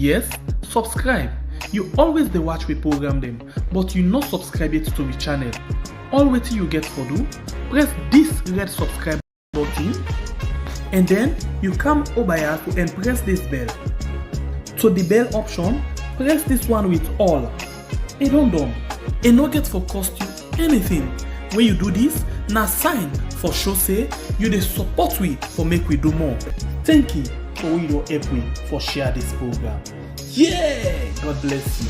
Yes, subscribe. You always dey watch we program them, but you not subscribe yet to the channel. All wetin you get for do, press this red subscribe button and then you come over here and press this bell. To the bell option, press this one with all. E don done. E no get for cost you anything. When you do this, na sign for show say you dey support we for make we do more. Thank you for we don help we for share this program. Yeah, God bless you.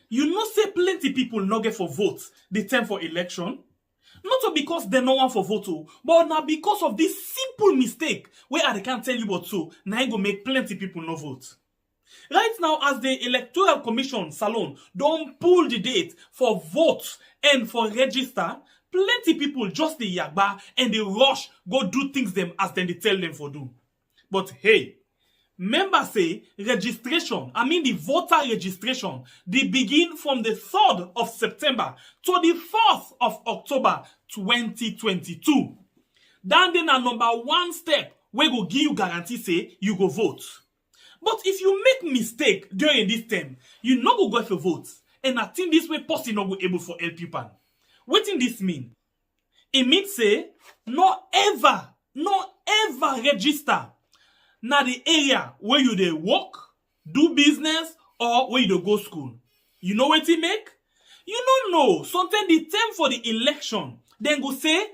You know say plenty people no get for vote the time for election? Not because they no want for vote, but na because of this simple mistake wey I can't tell you but so na e go make plenty people no vote. Right now, as the Electoral Commission, Salone, don't pull the date for vote and for register, plenty people just the yagba and they rush go do things them as they tell them for do. But hey, members say registration, the voter registration, they begin from the 3rd of September to the 4th of October 2022. Then na number 1 step we go give you guarantee say you go vote. But if you make mistake during this time, you no go for vote. And I think this way person no go able for help you pan. Wetin this mean? It means say no ever register na the area where you dey work, do business, or where you dey go school. You know wetin make? You don't know. Sometimes the time for the election, then go say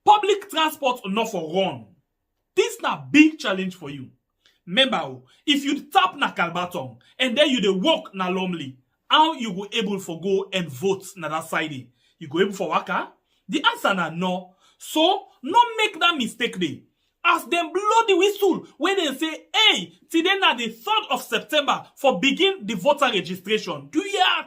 public transport not for run. This na big challenge for you. Remember, if you tap na Kalbaton and then you dey walk na Lumley, how you go able for go and vote na that side? You go able for waka? The answer na no. So, no make that mistake dey. As them blow the whistle, when they say, hey, today na the 3rd of September for begin the voter registration. Do ya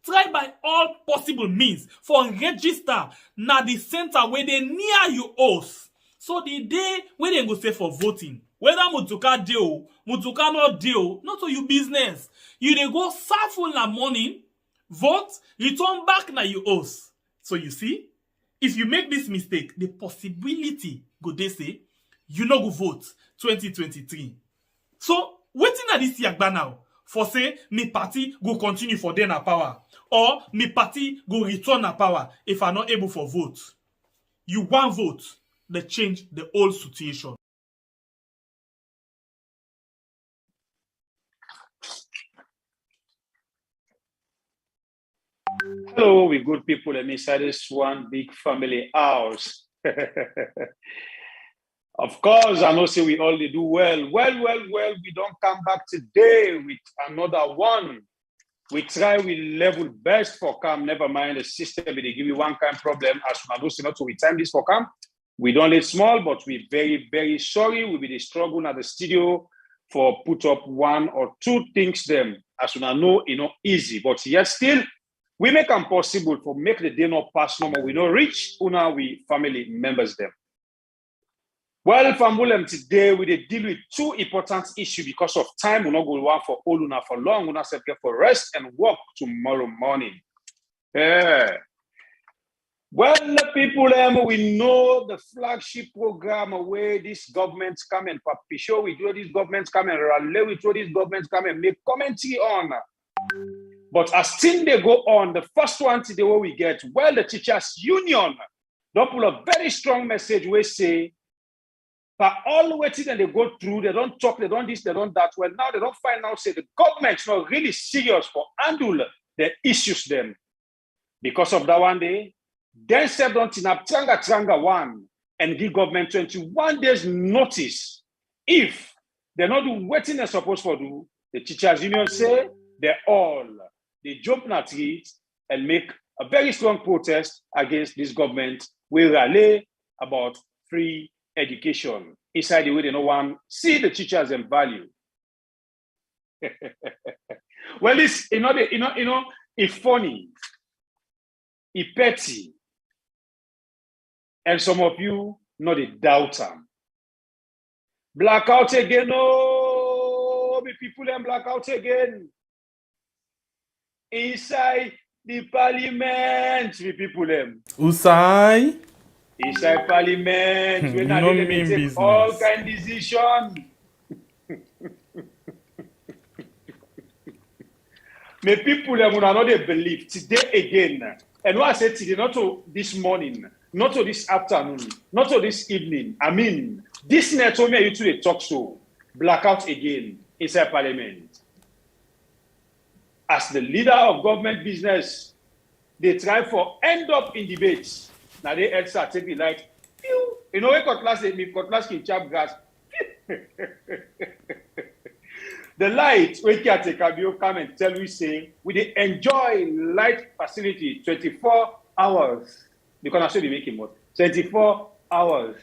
try by all possible means for register na the center where they near you house. So the day when they go say for voting, whether Mutuka deal, Mutuka not deal, not to you business. You dey go serve full na morning, vote, return back na you house. So you see, if you make this mistake, the possibility go they say you no go vote 2023. So waiting at this yagba now for say me party go continue for then power or me party go return na power if I not able for vote. You want vote. They change the whole situation. Hello, we good people and inside this one big family house. Of course, I know say we all do well. We don't come back today with another one. We try we level best for come. Never mind the system, they give you one kind problem. As we do not to we time this for come. We don't let small, but we very sorry. We be the struggle at the studio for put up 1 or 2 things them. As we know, easy, but yet still we make them possible for make the day not pass no more. We don't reach una we family members them. Well, Famulem today we deal with 2 important issues because of time. We not go one for all una for long. We not set for rest and work tomorrow morning. Yeah. Well, people, we know the flagship program where this government come and papi show we do this government come and rally we do this government come and make commentary on. But as things they go on, the first one today what we get, well, the teachers union don't pull a very strong message where say, but all the way that they go through, they don't talk, they don't this, they don't that. Well, now they don't find out say the government's not really serious for handle the issues them. Because of that one day, then said don't tinap tranga one and give government 21 days notice. If they're not doing what they're supposed to do, the teachers union say they jump na tree and make a very strong protest against this government. We rally about free education. Inside the way they no one see the teachers and value. Well, this it's funny, it's petty. And some of you know the doubt them. Blackout again, no, the people and blackout again. Inside the parliament, the people them. Usai. Inside parliament, when You I know they mean take all business. kind decision. My people them will not believe today again. And what I said today, not to this morning, not to this afternoon, not to this evening. I mean, this night told me you to the talk show, blackout again inside parliament. As the leader of government business, they try for end up in debates. Now they answer take the light. Pew. You know, we cutlass can chop grass. The light, we can take a come and tell we say, we they enjoy light facility 24 hours. Because I should be making more. 24 hours.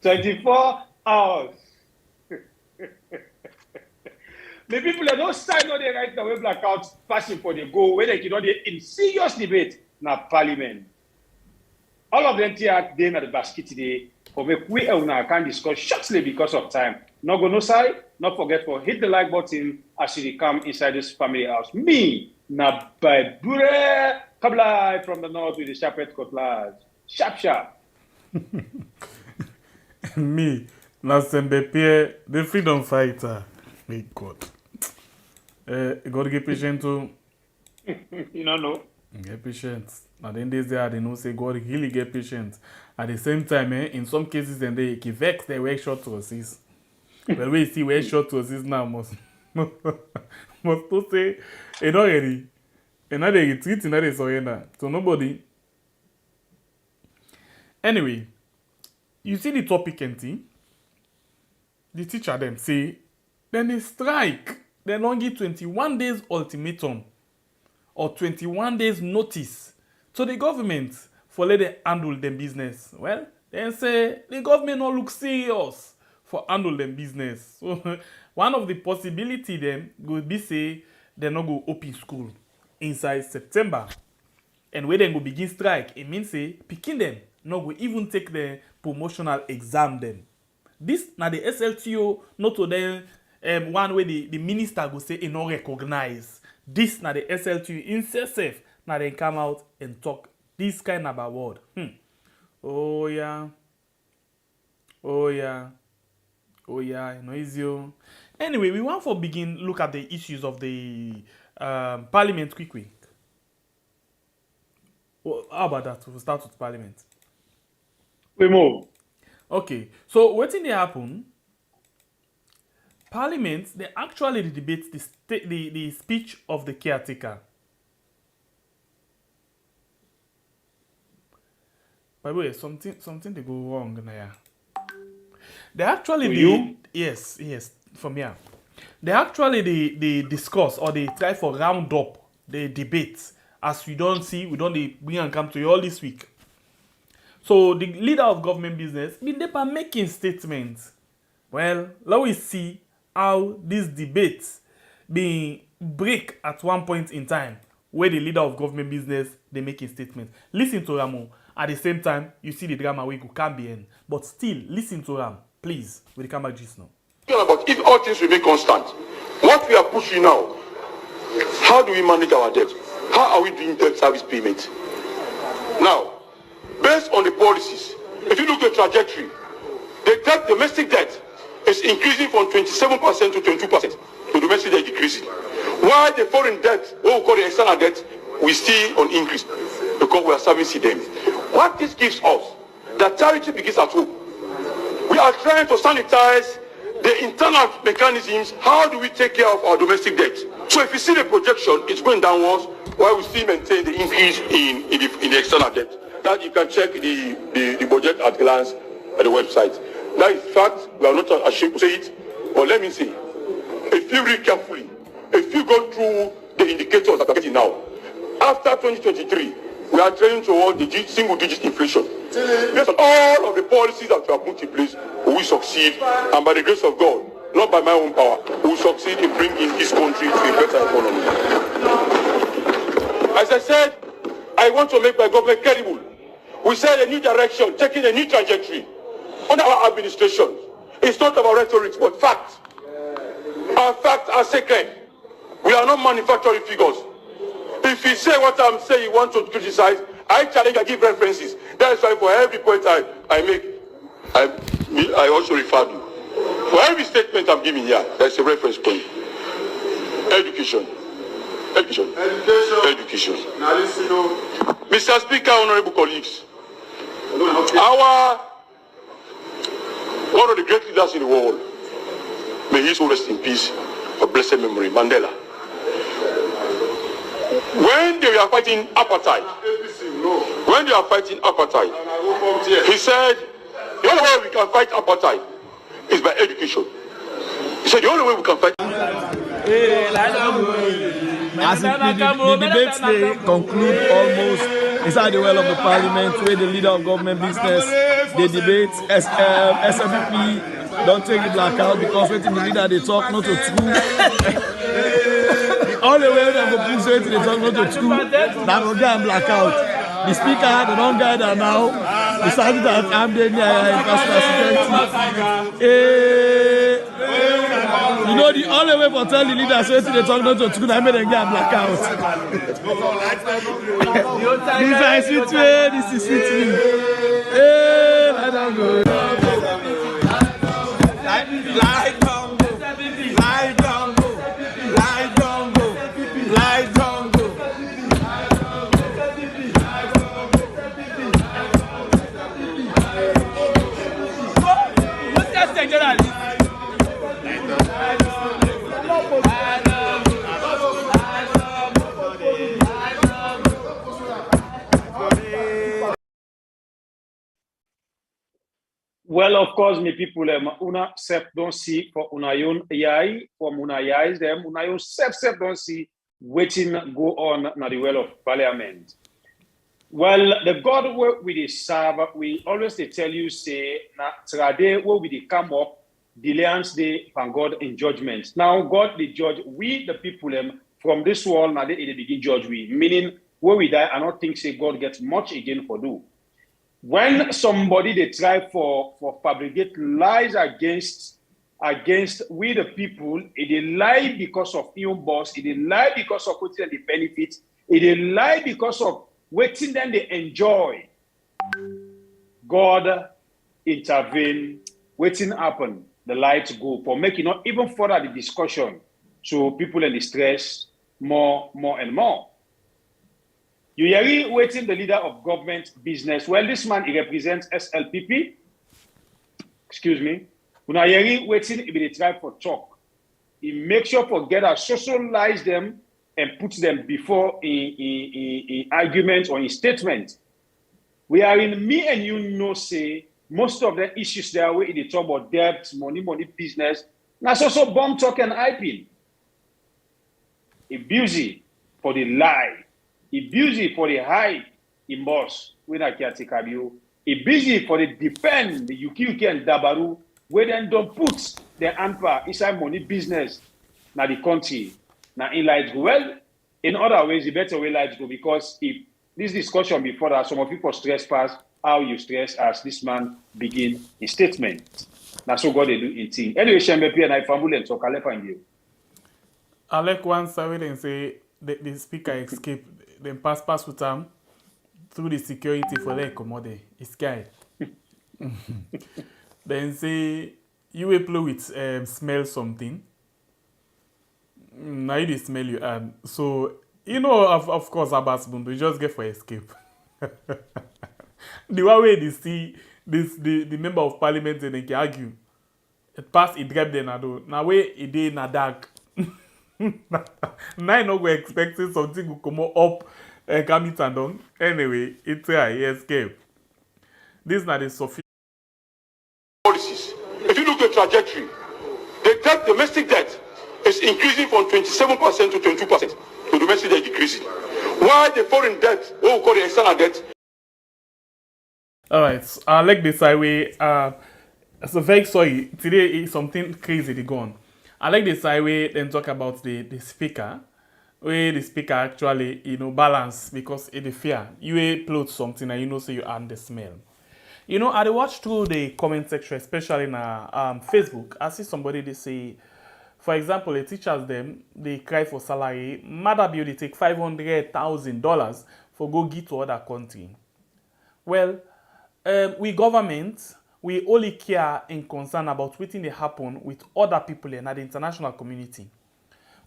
24 hours. The people that don't sign on the right now, we blackout passing for the go, where they cannot in serious debate na parliament. All of them here they at the basket today. For me, we can discuss shortly because of time. Not go no side, not forget to hit the like button as you come inside this family house. Me, na Babure Kabla from the north with the sharpest cutlass. Sharp. Me, na Sembepie, the freedom fighter. May God. God get patient too. You don't know. Get patient. At the end of the day, they know say God really get patient. At the same time, in some cases, then they vex they wear short trousers. Well, we see wear short trousers now must to say it already. And now they retreat and now they surrender. So nobody. Anyway, you see the topic empty. The teacher them say, then they strike. They don't give 21 days ultimatum or 21 days notice to the government for let them handle them business. Well, then say the government not look serious for handle them business. So one of the possibility them would be say they not go open school inside September. And when they go begin strike, it means say picking them not go even take the promotional exam them. This na the SLTU not to them one way the minister go say it not recognize. This na the SLTU in itself now they come out and talk this kind of a word. Oh yeah, no easy. Anyway, we want to begin look at the issues of the parliament quick. Well, how about that? We'll start with parliament. We move. Okay, so what thing they happen? Parliament they actually debate the speech of the caretaker. By the way, something they go wrong now. They actually yes from here. They actually they discuss or they try for round up the debate as we don't bring and come to you all this week. So the leader of government business been there making statements. Well, let us see how this debate being break at one point in time where the leader of government business they making statements. Listen to Ramon. At the same time, you see the drama we can't be in. But still, listen to Ram, please. We'll come back just now. But if all things remain constant, what we are pushing now, how do we manage our debt? How are we doing debt service payment? Now, based on the policies, if you look at the trajectory, the domestic debt is increasing from 27% to 22%. The domestic debt decreasing. While the foreign debt, what we call the external debt, we still on increase because we are servicing them. What this gives us, that charity begins at home. We are trying to sanitize the internal mechanisms. How do we take care of our domestic debt? So if you see the projection, it's going downwards, while we still maintain the increase in the external debt. That you can check the budget at glance at the website. That is fact, we are not ashamed to say it, but let me say, if you read carefully, if you go through the indicators that are getting now, after 2023, we are trending toward the single-digit inflation. Based on all of the policies that we have put in place, we will succeed, and by the grace of God, not by my own power, we will succeed in bringing this country to a better economy. As I said, I want to make my government credible. We set a new direction, taking a new trajectory under our administration. It's not about rhetoric, but facts. Our facts are sacred. We are not manufacturing figures. If you say what I'm saying, you want to criticize, I challenge, I give references. That's why for every point I make, I also refer to. For every statement I'm giving here, there's a reference point. Education. Education. Education. Now listen, Mr. Speaker, honorable colleagues, one of the great leaders in the world, may he so rest in peace, of blessed memory, Mandela. When they were fighting apartheid, he said, the only way we can fight apartheid is by education. He said, the only way we can fight. As the debates they conclude almost inside the well of the parliament, where the leader of government business, they debate SLTU don't take the blackout because waiting the leader they talk not to true. All the way they go push waiting they talk not to true. That will get blackout. The speaker, the wrong guy that now decided that I'm the personal security. You know the only way for tell the leaders waiting they talk not to true. I made them get blackout. This is sweet. Hey, I don't go. Well, of course, me people, una self don't see for una own yai, from una yais, them una own self don't see waiting go on na the well of parliament. Well, the God where we serve, we always they tell you say na trade where we come up, delayance day from God in judgment. Now God the judge, we the people from this world now they begin judge we, meaning where we die, I don't think say God gets much again for do. When somebody they try for fabricate lies against we the people, it lie because of ill boss, it lie because of putting the benefits, it lie because of waiting then they enjoy. God intervene, waiting happen, the lights go for making not even further the discussion, so people in the stress more and more. You hear waiting the leader of government business. Well, this man he represents SLPP. Excuse me. When I hear waiting, if they try for talk, he makes sure for get us socialize them and put them before in argument or in statement. We are in me and you know say most of the issues there where they talk about debt, money business. That's also bomb talk and hyping. He busy for the lie. He busy for the high in boss when I can't take you. He busy for the defend the UK and Dabaru where then don't put the anpa inside money business now the country now in lights go. Well, in other ways the better way lights go because if this discussion before that some of people stress past how you stress as this man begin his statement. Now so God they do in thing. Anyway, Shembe and I family so Kale find you. I like one survey and say the speaker escaped. Then pass with them through the security for their commodity. It's guy. Then say you will play with smell something. Now you smell you and so you know of course Abbas Bundu just get for escape. The way they see this the member of parliament and they can argue. It pass it drive them now way it day na dark. Now I know we're expecting something will come up and come it and down. Anyway, it's he escape. This is not the sufficient policies. If you look at the trajectory, the domestic debt is increasing from 27% to 22%. The domestic debt decreasing. While the foreign debt, what we call the external debt. Alright, I like this highway. So very sorry. Today is something crazy they gone. I like this highway then talk about the speaker. Where the speaker actually, balance because it is fair. You upload something and say you earn the smell. I watch through the comment section, especially in Facebook. I see somebody they say For example, the teachers them, they cry for salary. Mother bill, they take $500,000 for go get to other country. Well, we government, we only care and concern about what they happen with other people in the international community.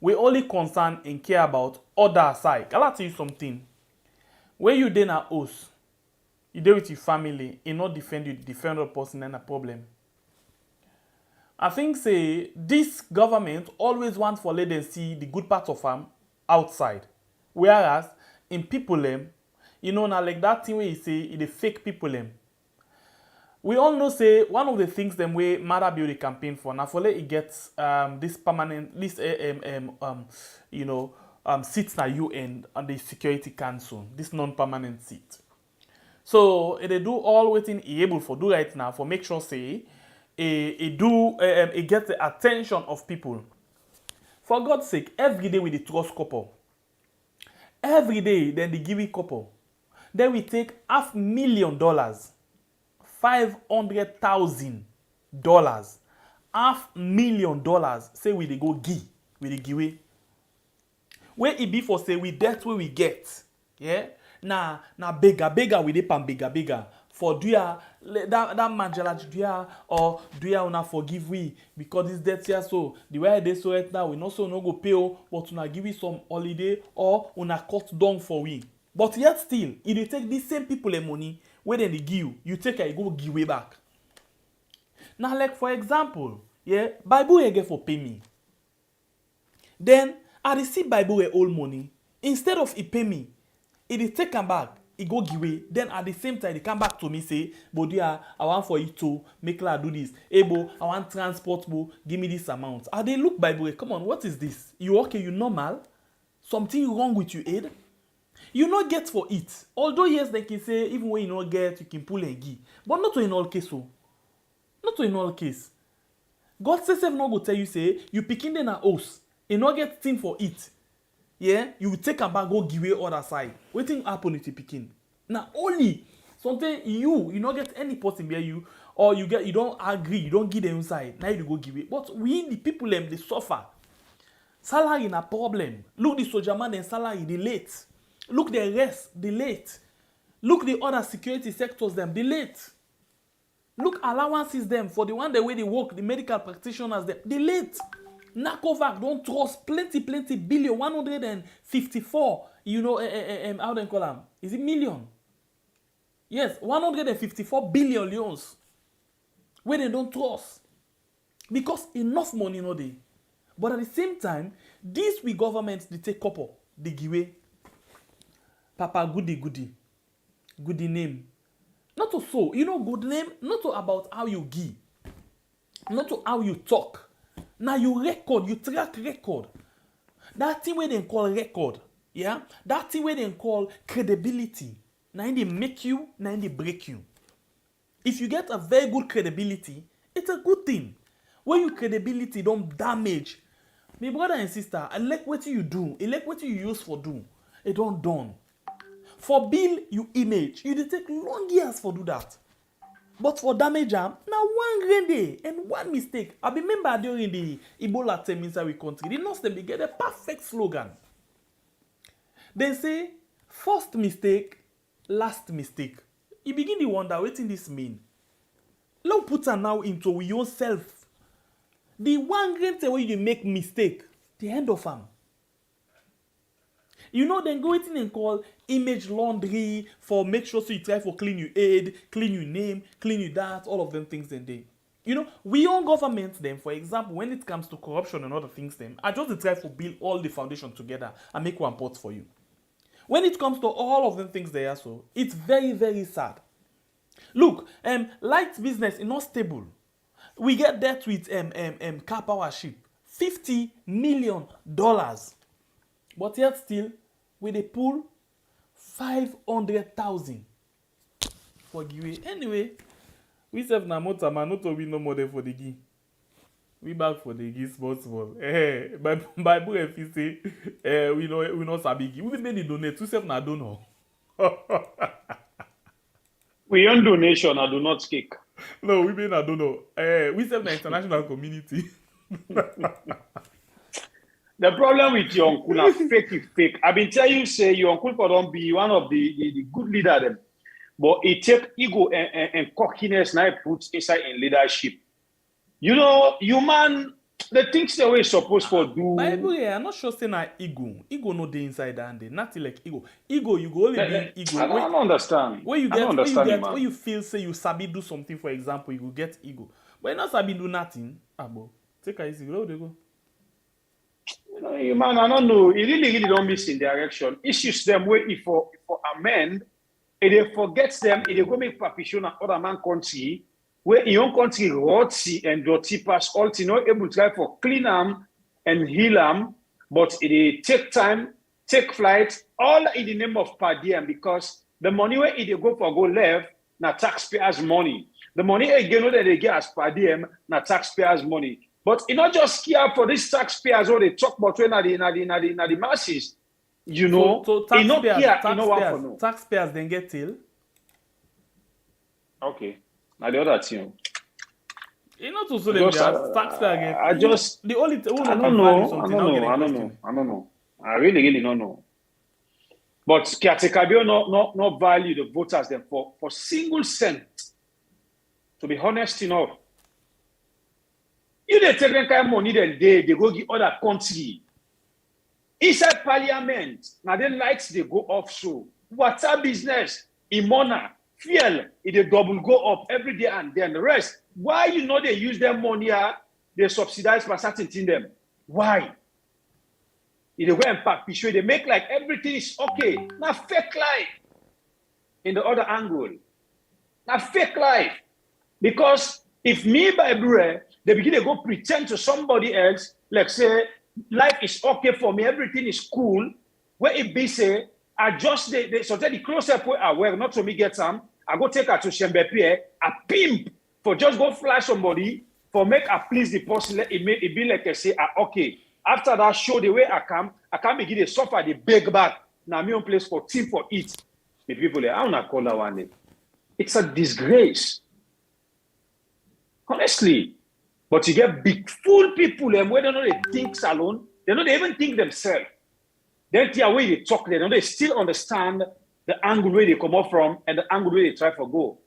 We only concern and care about other side. I'll tell you something. When you dey na house, you dey with your family, and not defend you, defend the person and a problem. I think say this government always wants for let them see the good part of them outside. Whereas in people them, you know, now like that thing where you say it the fake people them. We all know say one of the things them way Mother Beauty campaign for now for let it gets this permanent this seats na UN on the Security Council, this non-permanent seat. So they do all waiting able for do right now for make sure say it gets the attention of people. For God's sake, every day we the trust couple. Every day, then they give it couple. Then we take $500,000, $500,000, $500,000. Say we they go give, we they give it. Where it be for say we that's where we get, yeah. Now bigger we dey pan bigger. For do ya that manjala do ya or do ya una forgive we because this debt here so the way they so right now we no so no go pay but una give we some holiday or una cut down for we. But yet still, if you take these same people the money where then they give you take it go give way back. Now like for example, yeah, Bible again for pay me. Then I receive Bible a old money instead of it pay me, it take come back. It go give way. Then at the same time, they come back to me say, "Bodia, I want for you to make her do this. Ebo, I want transport, bo, give me this amount." And they look Bible, come on, what is this? You okay? You normal? Something wrong with you, Ed? You not get for it. Although yes, they can say even when you not get, you can pull and give, but not in all case. So, not in all case. God says, "Not go tell you say you picking in a house, you not get thing for it." Yeah, you take a bag, go give away other side. Waiting happen with the picking. Now only something you not get any person where you or you don't agree, you don't give them inside. Now you go give it. But we the people them they suffer. Salary na problem. Look the soldier man and salary they late. Look the rest they late. Look the other security sectors them they late. Look allowances them for the one the way they work, the medical practitioners them they late. Nakovac don't trust plenty billion 154 how they call them, is it million? Yes, 154 billion leons where they don't trust because enough money no dey. But at the same time, these we governments they take couple they give away papa goody name, not to so good name, not to about how you give, not to how you talk. Now you record, you track record. That thing where they call record, yeah? That thing where they call credibility. Now they make you, now they break you. If you get a very good credibility, it's a good thing. When your credibility don't damage, my brother and sister, I like what you do, I like what you use for do. It don't done. For build your image, you take long years for do that. But for damage now one rain day and one mistake. I remember during the Ebola time inside we country, the nurse them they get a perfect slogan. They say, first mistake, last mistake. You begin to wonder what this mean. Let's put her now into yourself. The one great way you make mistake, the end of them. Then go in and call image laundry for make sure so you try for clean your head, clean your name, clean your that, all of them things then they. We own government them, for example, when it comes to corruption and other things them, I just try to build all the foundation together and make one pot for you. When it comes to all of them things there, so it's very, very sad. Look, light business is not stable. We get debt with car power ship, $50 million. But yet still, we they pull 500,000 for giveaway. Anyway, we serve na motor man, not to win no more than for the gi. We back for the gi small. Bible if you say, we know sabi gi. We made the donate. We serve na donor. We on donation, I do not kick. No, we made na donor. We serve the international community. The problem with your uncle na fake. I've been telling you, say your uncle for don't be one of the good leader them. But it take ego and cockiness now put inside in leadership. You know, human the things that we're supposed to do. Bible, yeah, I'm not sure saying that ego. Ego no dey inside and they nothing like ego. Ego, you go only be ego. I don't understand. Where you I don't get, understand, where you feel say you sabi do something, for example, you will get ego. But you not sabi do nothing. Abo, take it easy. Where they go? You know, man, I don't know. It really don't miss in direction. Issues them where if for amend, if they forget them, if they go make permission and other man country, where in your country rotsy and dirty pass all to not able to try for clean them and heal them, but it take time, take flight, all in the name of per diem, because the money where they go for go left, na taxpayers' money. The money again that they get as per diem, na taxpayers' money. But you not just care for these taxpayers or they talk about when the masses, you know. So taxpayers then get till. Okay. Now the other thing. You know to so them taxpayer get. I just the only I don't know. I really don't know. But Kiatekabio not value the voters then for single cent. To be honest enough. You they take that kind of money then they go give other country. Inside parliament, now the lights they go off so. Water business, imona, fuel, it double go up every day and then the rest. Why you know they use their money they subsidize for certain thing them? Why? They go and pack picture, they make like everything is okay. Now fake life. In the other angle. Now fake life. Because if me by bread, they begin to go pretend to somebody else, like say, life is okay for me, everything is cool. Where it be say, I just so the close up where I wear, not to me get some, I go take her to Shembepe, a pimp for just go flash somebody, for make her please the person, it be like I say, okay. After that show, the way I can't begin to suffer the big back. Now me on place for team for it. The people, I don't call that one name. It's a disgrace. Honestly. But you get big fool people, and whether or not they think Salone, they don't even think themselves. Then the way they talk, they still understand the angle where they come up from and the angle where they try for go.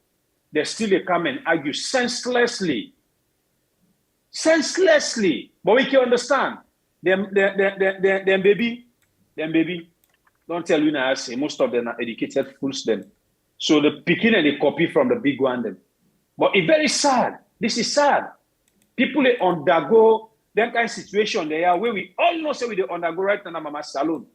They still come and argue senselessly. Senselessly. But we can understand. Them baby, don't tell you now, I say most of them are educated fools them. So the picking and the copy from the big one them. But it's very sad. This is sad. People they undergo that kind of situation they are where we all know say we they undergo right now Mama Salone.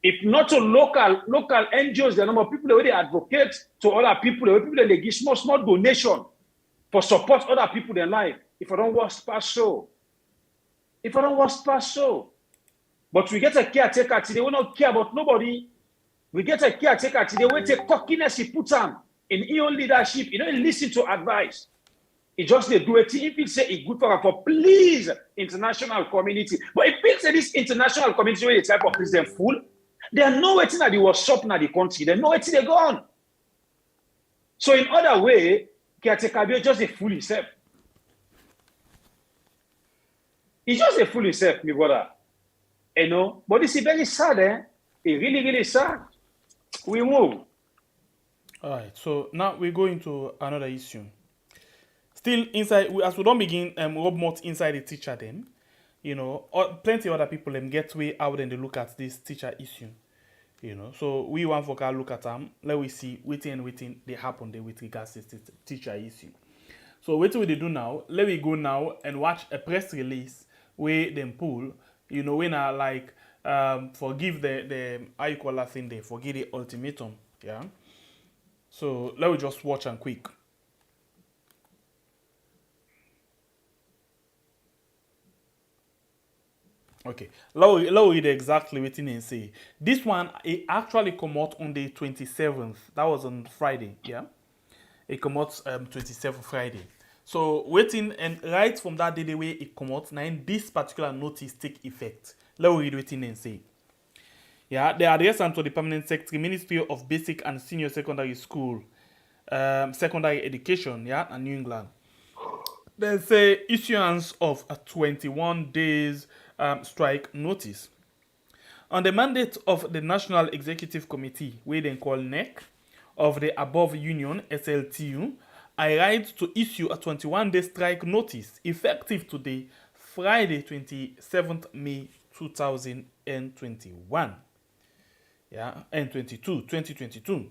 If not to local NGOs, the number of people they advocate to other people they give small donation for support other people in their life. If I don't watch past so. But we get a caretaker today, we don't care about nobody. We get a caretaker today, we take cockiness he puts on in his own leadership. You don't listen to advice. It just they do it. If it say it's good for please international community. But if it say this international community where the type of president fool, they are no waiting that they was up in the country. They know waiting they gone. So in other way, caretaker just a fool himself. He's just a fool himself, my brother. You know, but this is very sad, eh? It's really, really sad. We move. All right, so now we go into another issue. Still inside, as we don't begin rub mouth inside the teacher them, you know, plenty of other people them get way out and they look at this teacher issue, you know. So we want for look at them, let we see waiting they happen there with regards to this teacher issue. So what we do now, let we go now and watch a press release where them pull, you know, when I like forgive the how you call that thing there, forgive the ultimatum, yeah. So let me just watch and quick. Okay, let me read exactly what it say. This one, it actually come out on the 27th. That was on Friday, yeah? It come out 27th Friday. So, waiting, and right from that day, the way it come out, now this particular notice take effect. Let me read what it say. Yeah, the address to the Permanent Secretary, Ministry of Basic and Senior Secondary School, Secondary Education, yeah, in New England. There's a issuance of a 21 days strike notice. On the mandate of the National Executive Committee, we then call NEC, of the above union, SLTU, I write to issue a 21-day strike notice effective today, Friday, 27th May 2021. And 2022.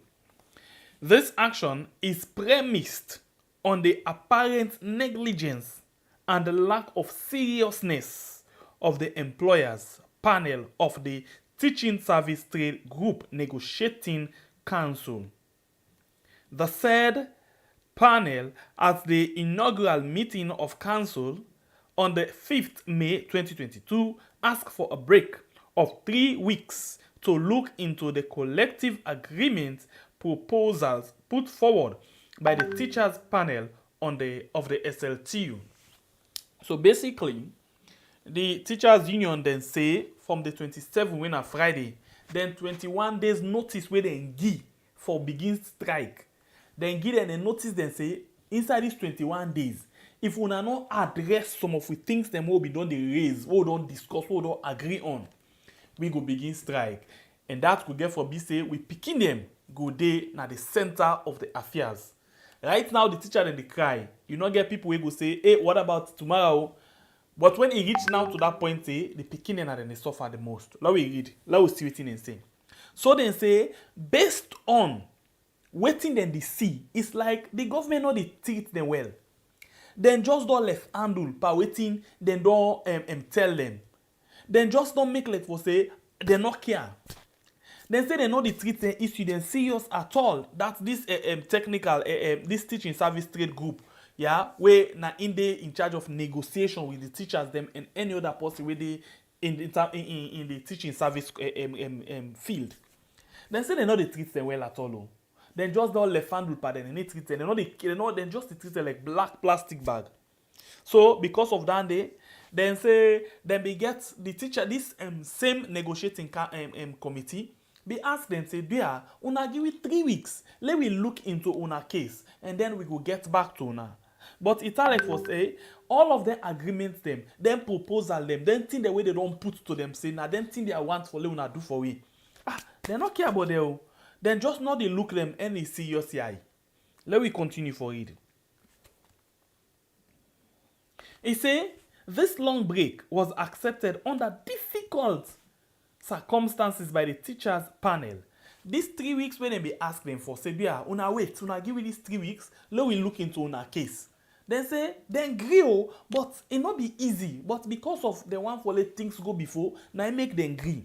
This action is premised on the apparent negligence and the lack of seriousness of the employers panel of the Teaching Service Trade Group Negotiating Council. The said panel at the inaugural meeting of council on the 5th May 2022 asked for a break of 3 weeks to look into the collective agreement proposals put forward by the teachers panel of the SLTU. So basically, the teachers union then say from the 27th when a Friday, then 21 days notice where they give for begin strike. Then give them a notice then say inside these 21 days, if we not address some of the things them will be done they raise, we don't discuss, we don't agree on, we go begin strike. And that could get for be say we picking them go day na the center of the affairs. Right now the teacher then they cry. You not get people who go say, hey, what about tomorrow? But when it reach now to that point, the picking and then they suffer the most. Let we read. Let we see what they say. So they say, based on waiting then they see, it's like the government not they treat them well. Then just don't left handle by waiting, then don't tell them. Then just don't make like for say they not care. Then say they not the treat the issue then serious at all. That's this technical this teaching service trade group. Yeah, where na in charge of negotiation with the teachers them and any other person where they in the teaching service field. Then say they not they treat them well at all. Oh. Then just don't left handle pa then they treat them. They just treat them like black plastic bag. So because of that then say then we get the teacher this same negotiating committee. Be ask them say, dear, una give it 3 weeks. Let we look into una case and then we go get back to una. But it's like for say, all of the agreements them proposal them, then thing the way they don't put to them say, now then thing they want for una do for we. They not care about them. Then just not they look them any serious eye. Let we continue for it. He say, this long break was accepted under difficult circumstances by the teachers panel. These 3 weeks when they be ask them for say, "Bia, una wait, una give me these 3 weeks, let we look into una case." Then say, then agree, but it not be easy. But because of the one for let things go before, now I make them agree.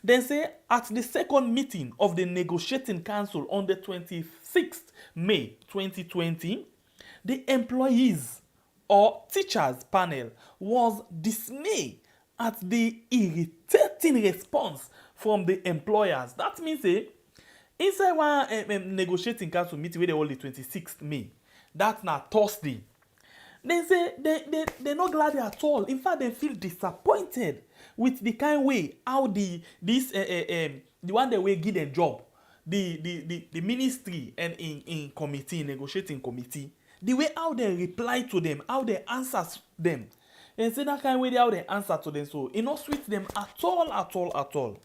Then say, at the second meeting of the negotiating council on the 26th May 2020, the employees or teachers panel was dismayed at the irritating response from the employers. That means inside one negotiating council meeting where they hold the 26th May, that's now Thursday. They say they're not glad at all. In fact, they feel disappointed with the kind way how the one that will give them job, the ministry and in committee, negotiating committee, the way how they reply to them, how they answer them. And say that kind of way how they answer to them. So it not sweet them at all.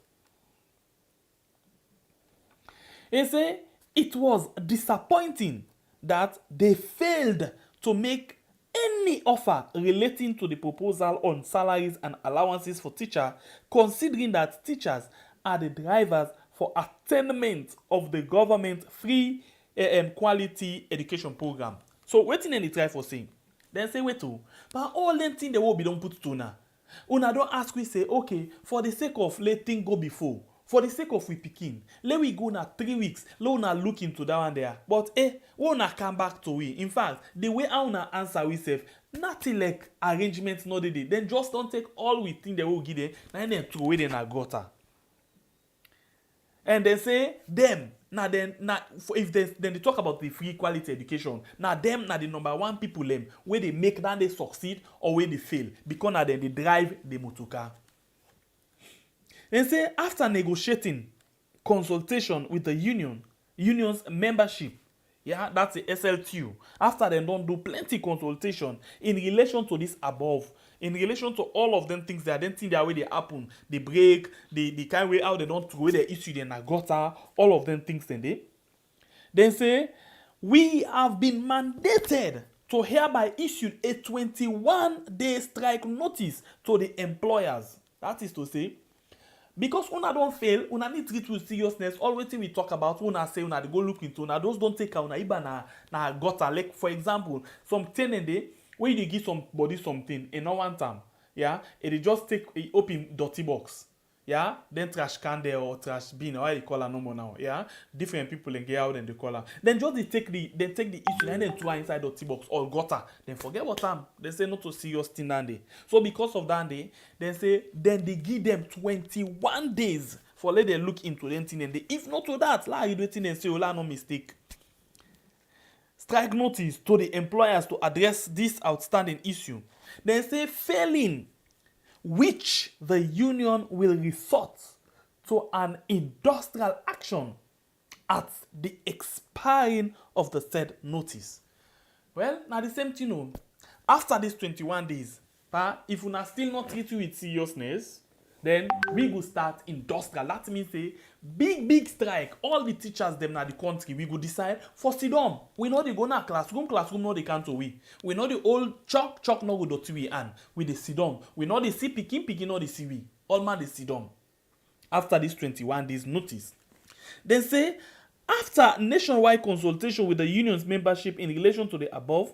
And say it was disappointing that they failed to make any offer relating to the proposal on salaries and allowances for teachers, considering that teachers are the drivers for attainment of the government free quality education program. So what did they try for saying? Then say wait to, but all them things they will be don't put to now. Una don't ask we say okay for the sake of letting go before, for the sake of we picking, let we go now 3 weeks. Let una look into that one there. But we una come back to we. In fact, the way how una answer we say nothing like arrangements not did. Then just don't take all we think they will give them. Now then throw it in a gutter. And they say them. Now then, if they talk about the free quality education, now them the number one people them where they make that they succeed or where they fail because now then they drive the motoka. And say after negotiating consultation with the union's membership, Yeah, that's the SLTU. After they don't do plenty consultation in relation to this above, in relation to all of them things that I don't think that way they happen, the break, the kind way how they don't throw the issue in a gutter, all of them things then they. Then say, we have been mandated to hereby issue a 21-day strike notice to the employers. That is to say, because una don't fail, una need treat with seriousness. All wetin we talk about, una say una dey go look into, una those don't take una iba na gutter. Like for example, some tenant dey wey you dey give somebody something in no one time, yeah, e dey just take e open dirty box, yeah, then trash can there or trash bin or how you call am no more now, yeah, different people dem get how dem dey call am. Then just dey take the issue and then throw am inside dirty box or gutter. Then forget what am. They say not to serious thing that day. So because of that day, then they give them 21 days for let them look into them thing. And they, if not to that, la you do thing and say, oh, no mistake. Strike notice to the employers to address this outstanding issue. They say failing, which the union will resort to an industrial action at the expiring of the said notice. Well, now the same thing, no. After these 21 days, if we are still not treating with seriousness, then we will start industrial. That means a big strike. All the teachers them in the country, we will decide for sit down. We know they go na classroom no they can't we. We know the old chalk no go do we and we the sit down. We know the see picking no the see we. All man they sit down. After this 21 days notice, they say after nationwide consultation with the union's membership in relation to the above.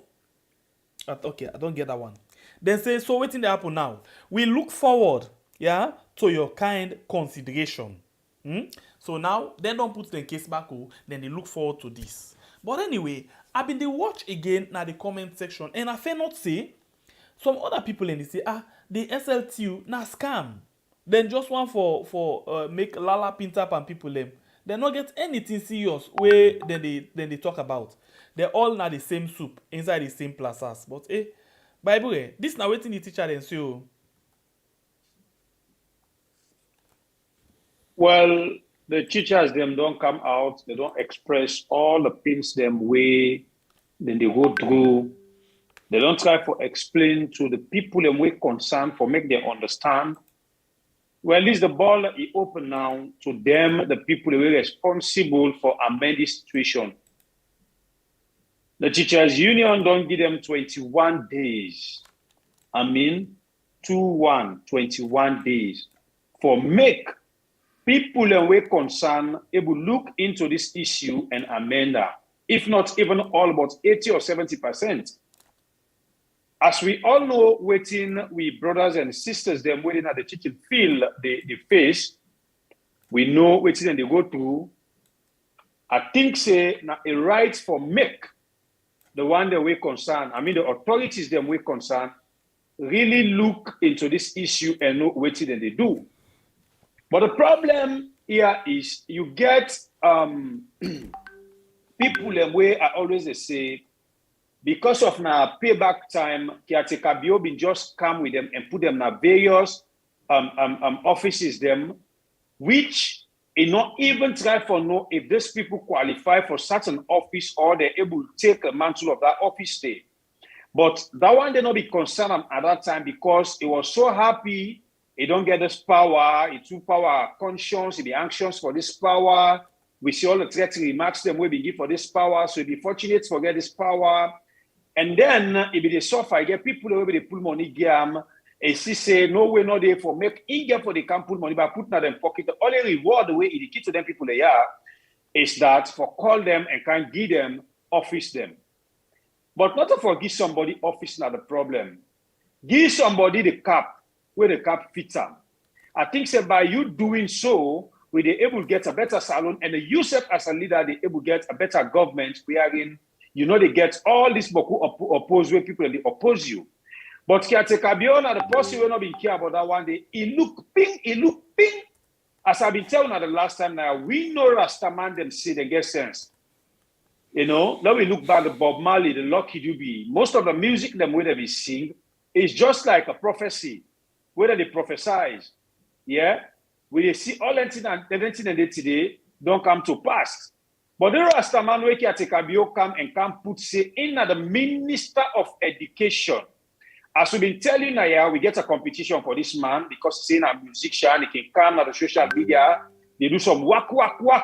Okay, I don't get that one. Then say, so waiting to happen now. We look forward, yeah, to your kind consideration. So now, they don't put the case back, then they look forward to this. But anyway, I've been the watch again now the comment section, and I fair not say, some other people in this say, the SLTU, na scam. Then just one for make lala pintap and people them. They not get anything serious where then they talk about. They're all now the same soup inside the same plazas. But Bible, this now waiting the teacher then say. Well, the teachers them don't come out, they don't express all the things them way, then they go through. They don't try to explain to the people them way concerned for make them understand. Well, at least the ball is open now to them, the people who are responsible for amending the situation. The teachers' union don't give them 21 days. 21 days for make people who are concerned able look into this issue and amend that. If not even all but 80 or 70%. As we all know, waiting, we brothers and sisters, them waiting at the teaching field, the face, we know waiting and they go through. I think say now a right for make the one that we concern, the authorities them we concern, really look into this issue and know what they do. But the problem here is you get people them way I always say, because of now payback time, caretaker been just come with them and put them in various offices them, which not even try for know if these people qualify for certain office or they're able to take a mantle of that office stay. But that one they not be concerned at that time because it was so happy, it don't get this power, it too power conscious, it be anxious for this power. We see all the threatening remarks them will be give for this power, so it be fortunate to get this power. And then if they suffer, get people who will pull money game and she say no way no day for make in get for the can pull money but put in them pocket. The only reward the way it key to them people they are is that for call them and can give them office them. But not to forgive somebody office not the problem. Give somebody the cap where the cap fits them. I think say by you doing so, we they able to get a better salon and you self as a leader they able to get a better government wherein they get all this boku oppose where people they oppose you. But caretaker beyond the person will not be care about that one day. He look ping. As I've been telling you the last time now, we know Rastaman them say they get sense. Now we look back at Bob Marley, the Lucky Dube. Most of the music them where they sing is just like a prophecy, whether they prophesize. Yeah, we see all anything and today don't come to pass. But the Rastaman we Kiatekabio come and can put say in the Minister of Education. As we've been telling you, we get a competition for this man because he's a musician, he can come on the social media, they do some whack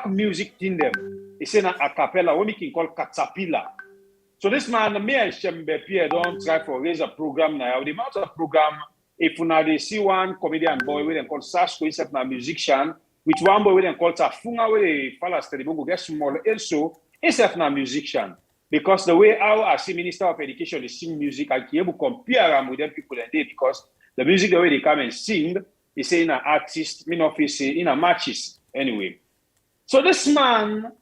music in them. It's in a cappella, what we can call caterpillar. So this man, me and Shembe Pierre don't try for raise a program now. The amount of program, if you see one comedian boy we then call Sasko, instead of a musician, which one boy we then call Tafunga, where they follow steady, go get small also, instead of a musician. Because the way our Minister of Education is sing music, I can able to compare them with them people and they because the music the way they come and sing, they say in an artist, me not say in a matches anyway. So this man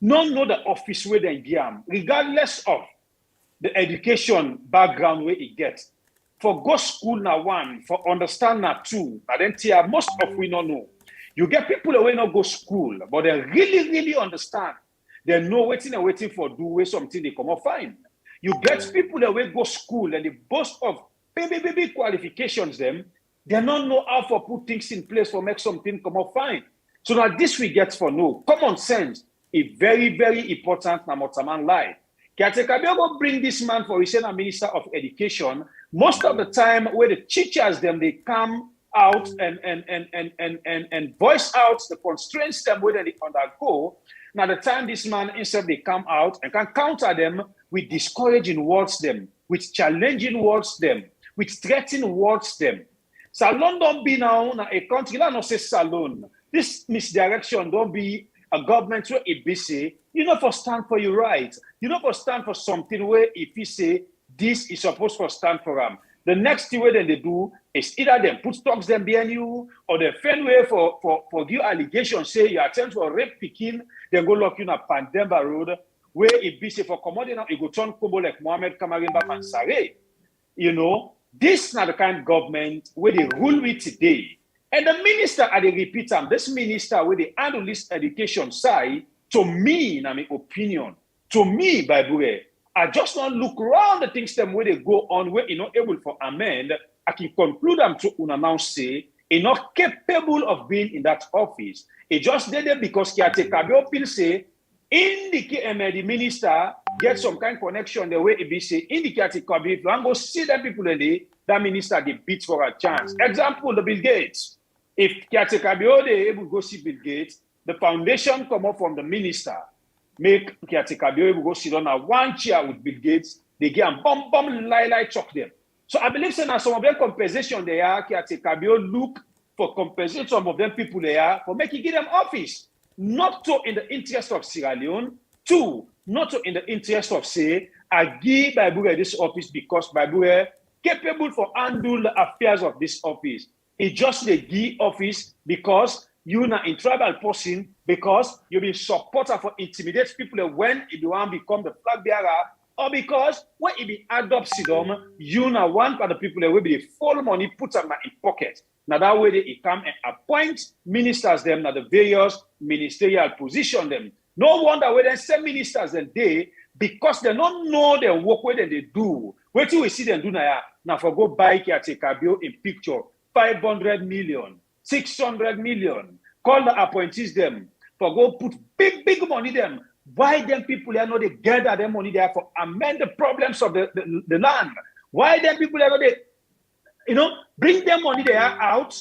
don't know the office where they give, regardless of the education background where he gets. For go school now one, for understand now two, but then tier most of we don't know. You get people that will not go school, but they really understand. They know waiting for do way something they come up fine. You get people that will go school and they boast of baby qualifications them. They don't know how to put things in place for make something come up fine. So now this we get for no common sense is very important na Motaman life. Kiatekabio go bring this man for his Minister of Education. Most of the time where the teachers them they come out and voice out the constraints them where they undergo. Now the time this man instead they come out and can counter them with discouraging words them, with challenging words them, with threatening words them. Salone don't be now a country that not say Salone. This misdirection don't be a government where it be say, you know for stand for your rights. You know for stand for something where if you say this is supposed to stand for them. The next thing then they do is either them put stocks them behind you or the fan way for give allegations say you attempt for rape picking, then go lock you in a Pandemba road where it be say for commodity now it go turn combo like Mohammed Kamarimba and Sare. You know, this is not the kind of government where they rule with today. And the minister, I repeat, this minister where they handle this education side, to me, in my opinion, to me, Bible, I just not look around the things them where they go on where you're not able for amend. I can conclude them to unannounce say you're not capable of being in that office. It just did it because Kiatekabio Pil say indicate the minister get some kind of connection the way it be say indicate Kiatekabio if you go see them people in the that minister they beat for a chance. Example, the Bill Gates. If Kiatekabio they able to go see Bill Gates, the foundation come up from the minister. Make Kiatekabio able to go sit on a one chair with Bill Gates, they get a bomb, lie, chuck them. So I believe that some of them compensation they are, Kiatekabio look for compensation some of them people they are for making give them office. Not to in the interest of Sierra Leone, two, not to in the interest of say, I give Bible this office because Bible capable for handle the affairs of this office. It's just the give office because you're not in tribal person because you be supporter for intimidate people when it want to become the flag bearer, or because when it be adopt Sidom, you not one for the people that will be the full money put them in pocket. Now that way they come and appoint ministers them now the various ministerial position them. No wonder when they send ministers and they because they don't know the work where they do. Wait till we see them do now for go buy Kiatekabio in picture 500 million. 600 million. Call the appointees them for go put big money them. Why them people are not they gather their money there for amend the problems of the land? Why them people are not they, bring their money there out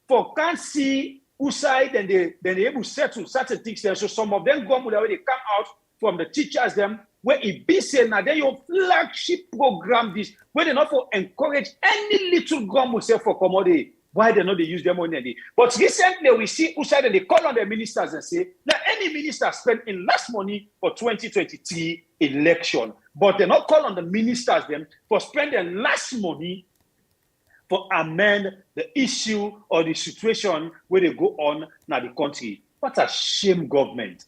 for can't see who side and they able to settle certain things there. So some of them go with they come out from the teachers them where it be saying now they your flagship program this where they not for encourage any little gum will say for commodity. Why they not they use their money? But recently we see who side they call on their ministers and say, now any minister spend in less money for 2023 election, but they not call on the ministers them for spending less money for amend the issue or the situation where they go on now the country. What a shame government.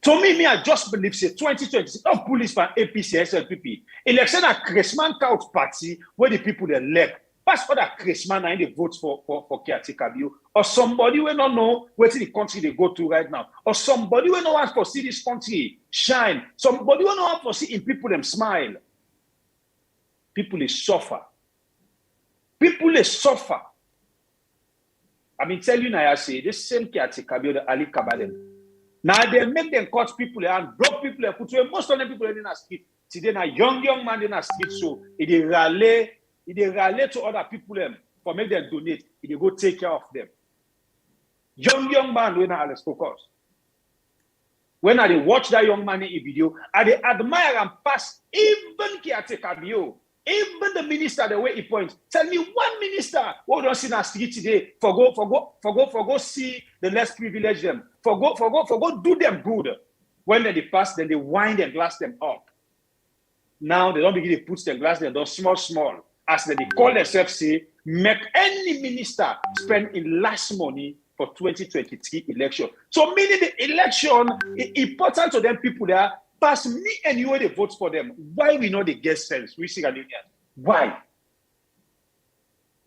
To me, I just believe say 2026, not police for APC, SLTU. Election a Christmas couch party where the people they elect. Pass for that Christmas and they vote for Kiatekabio. Or somebody will not know where the country they go to right now. Or somebody will not want to see this country shine. Somebody will not want to see in people them smile. People they suffer. People they suffer. I mean, tell you now, I say, this same Kiatekabio, the Ali Kabadem. Now they make them cut people and broke people and put away. Most of them people in the street. Today now young man in the street, so they rally to other people for make them donate. They go take care of them. Young man when I focus. When I watch that young man in a video, I admire and pass even caretaker bio, even the minister the way he points. Tell me one minister who don't see in the street today for go see the less privileged them. For go do them good. When they pass, then they wind and glass them up. Now they don't begin to put the glass them down small. As they call themselves say, make any minister spend in last money for 2023 election. So meaning the election is important to them people there. Pass me and you they vote for them. Why we know they get sense? We see Ghanaians. Why?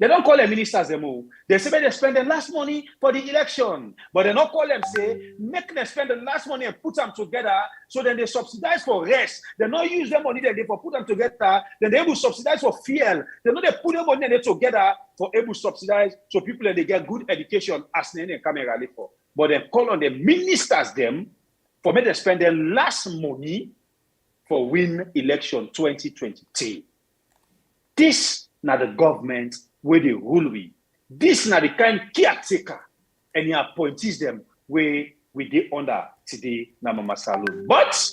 They don't call them ministers them all. They say they spend the last money for the election. But they don't call them say, make them spend the last money and put them together so then they subsidize for rest. They don't use their money that they for put them together. Then they able to subsidize for fuel. They know they put their money they together for able to subsidize so people they get good education as they come and for. But they call on the ministers them for me to spend their last money for win election 2023. This now the government where they rule we. This is not the kind caretaker and he appointees them where we dey under today na Mama Salone. But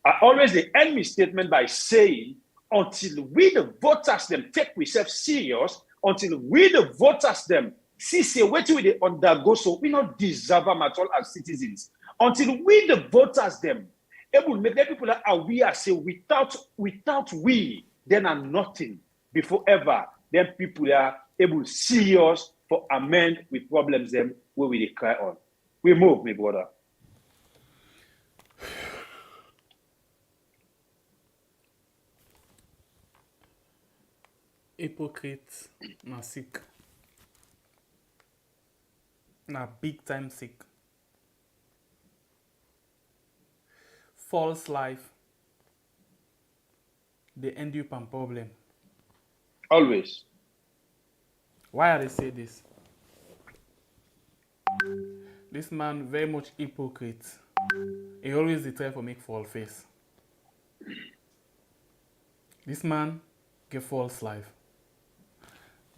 I always end my statement by saying until we the voters them take ourselves serious, until we the voters them see say what we they undergo so we not deserve them at all as citizens. Until we the voters them able make them people that are aware say without we then are nothing before ever. Then people are able to see us for amend with problems them where we cry on. We move, my brother. Hypocrite, na sick. Na big time sick. False life. They end you pan problem. Always. Why I say this? This man very much hypocrite. He always try to make false face. This man get false life.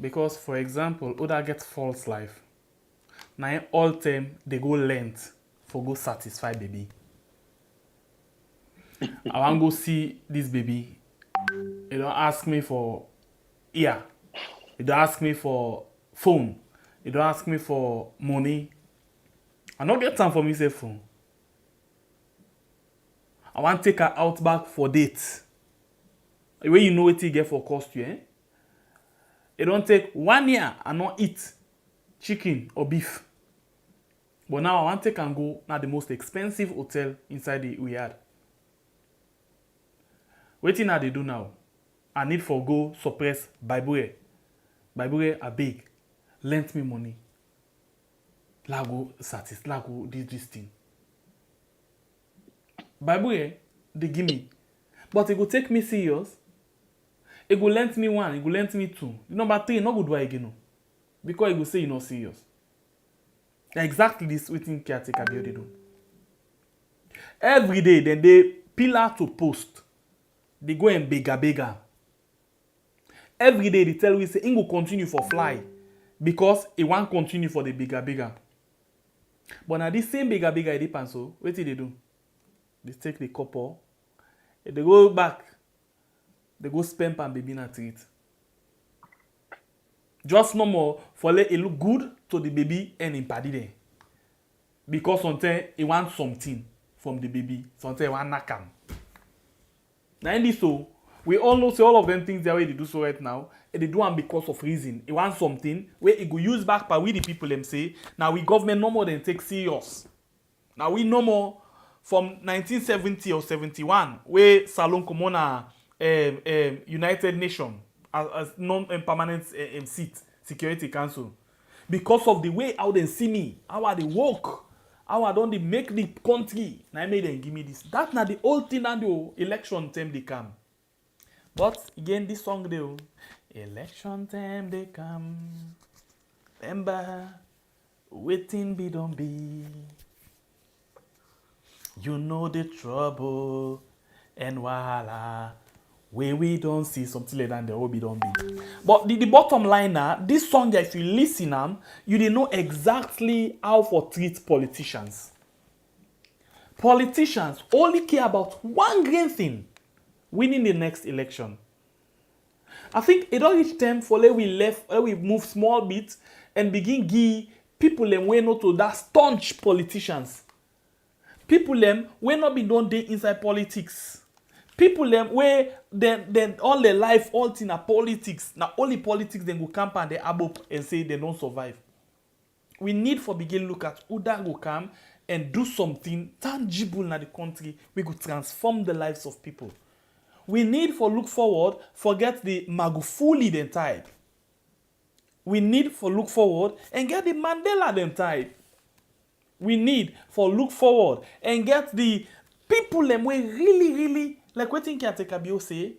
Because for example, Oda get false life. Now all time they go length for go satisfy baby. I want go see this baby. He don't ask me for ear. He don't ask me for phone. He don't ask me for money. I don't get time for me say phone. I want to take her out back for date. The way you know what you get for cost you, eh? It don't take 1 year and not eat chicken or beef. But now I want to take and go now the most expensive hotel inside the yard. Wetin I dey do now? I need for go suppress Bible. Bible are big. Lend me money. Lago satis, lago this thing. Bible they give me. But it go take me serious. It go lend me 1, it go lend me 2. Number 3, not go do again. No. Because it go say you not serious. Exactly this wetin caretaker they do. Every day, then they pillar to post. They go and bigger. Every day they tell we say he will continue for fly because he won't continue for the bigger. But now this same bigger they depend so what did they do? They take the couple, they go back, they go spend and baby na treat. Just no more for let it look good to the baby and in party there. Because sometimes he wants something from the baby, sometimes he want knock him. Now in this so, we all know say all of them things the way they do so right now, and they do them because of reason. He want something where he go use back by we the people them say, now we government no more than take serious. Now we no more from 1970 or 71, where Salone come on United Nations as non-permanent seat, Security Council. Because of the way how they see me, how I they work, how I don't they make the country, now I made them give me this. That's not the old thing and the election time they come. But again, this song they election time they come. Remember, waiting be don't be. You know the trouble and wahala. Where we don't see something like that, the hobby don't be. But the bottom line now, this song, if you listen you didn't know exactly how to treat politicians. Politicians only care about one green thing: winning the next election. I think it don't reach time for let we move small bit and begin give people them way not to that staunch politicians. People them way not be done day inside politics. People them where then all their life all in a politics. Now only politics then go camp and they above and say they don't survive. We need for begin look at who that go come and do something tangible in the country. We could transform the lives of people. We need for look forward, forget the Magufuli them type. We need for look forward and get the Mandela them type. We need for look forward and get the people them way really like what think Kabio say.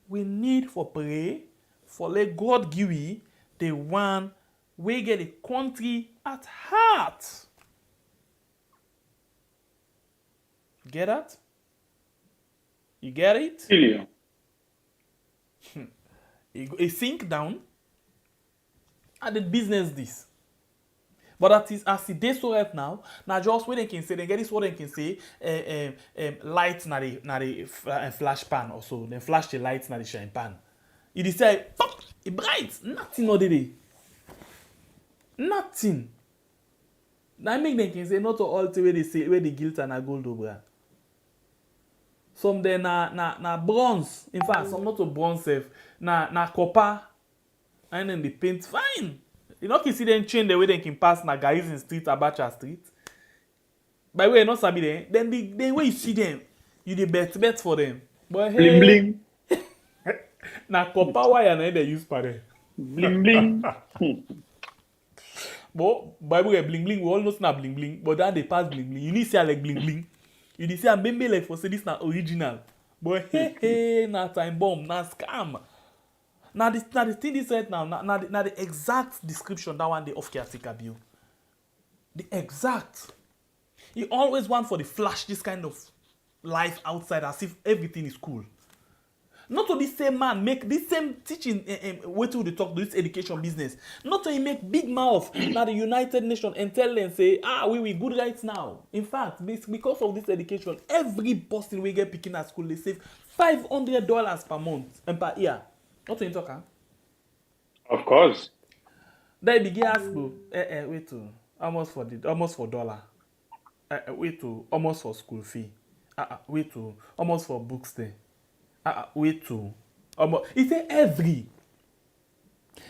We need for pray for let God give we the one we get the country at heart. Get that? You get it? Really? You sink down and the business this. But that is as it is so right now just what they can say, they get this what they can say, light na the flash pan or so, then flash the lights na the shine pan. You say pop, it bright, nothing all the day. Nothing. That make them can say not all the way they say where the guilt and a gold over. Some they na bronze. In fact, some not to bronze safe. Na copper. And then they paint fine. You know, you see them change the way they can pass na guys in street, Abacha street. By the way, not sabi them. Then the way you see them, you the bet for them. But hey, Bling bling. na copper wire na they use for them. Bling bling. But by the way, bling bling, we all know na bling bling. But then they pass bling bling. You need to say like bling bling. You need to say maybe like for say this na original. But hey, na time bomb, na scam. Now the thing is right now, now the exact description that one day of caretaker bill. The exact. You always want for the flash this kind of life outside as if everything is cool. Not to this same man make this same teaching way to the talk to this education business. Not to make big mouth now the United Nations and tell them say we good rights now. In fact, because of this education, every person we get picking at school they save $500 per month and per year. What you talk? Of course. They begin ask wait to almost for dollar. Wait to almost for school fee. Wait to almost for books there. Wait to almost. It's every.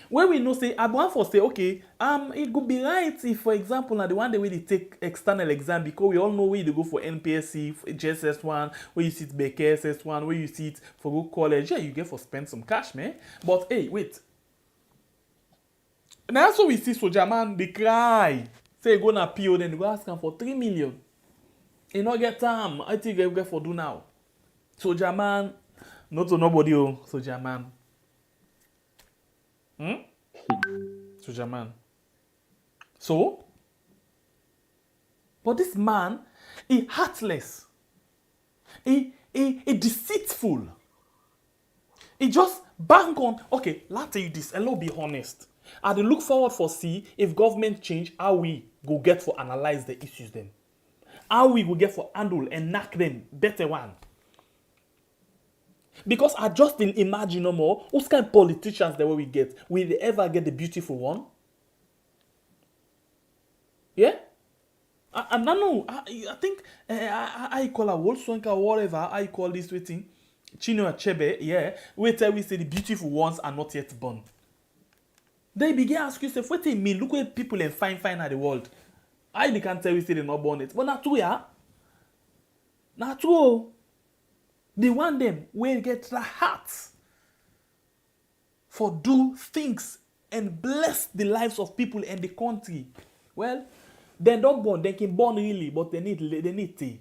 When we know say I want for say okay, it could be right if for example now the one day we they take external exam because we all know where they go for NPSC, JSS1, where you sit BKSS1, where you sit for go college, yeah, you get for spend some cash, man. But hey, wait. Now so we see soldier man they cry. Say go na PO then they go ask them for 3 million. You not get time. I think they get for do now. Soldier man, not to nobody soldier man. Soldier man. So, but this man, he heartless. He deceitful. He just bank on, okay, let's tell you this, and let's be honest. I dey look forward for see if government change, how we go get for analyze the issues them. How we go get for handle and knock them better one. Because I just didn't imagine no more whose kind of politicians that we get. Will they ever get the beautiful one? Yeah? I don't know. I think I call a Wolfswank or whatever. I call this thing. Chino Achebe, yeah. Wait till we say the beautiful ones are not yet born. They begin ask yourself, what do you mean? Look at people and fine at the world. I can't tell you say they're not born it. But not true, yeah? Not true. They want them where get the heart for do things and bless the lives of people and the country. Well, they don't born, they can born really, but they need tea.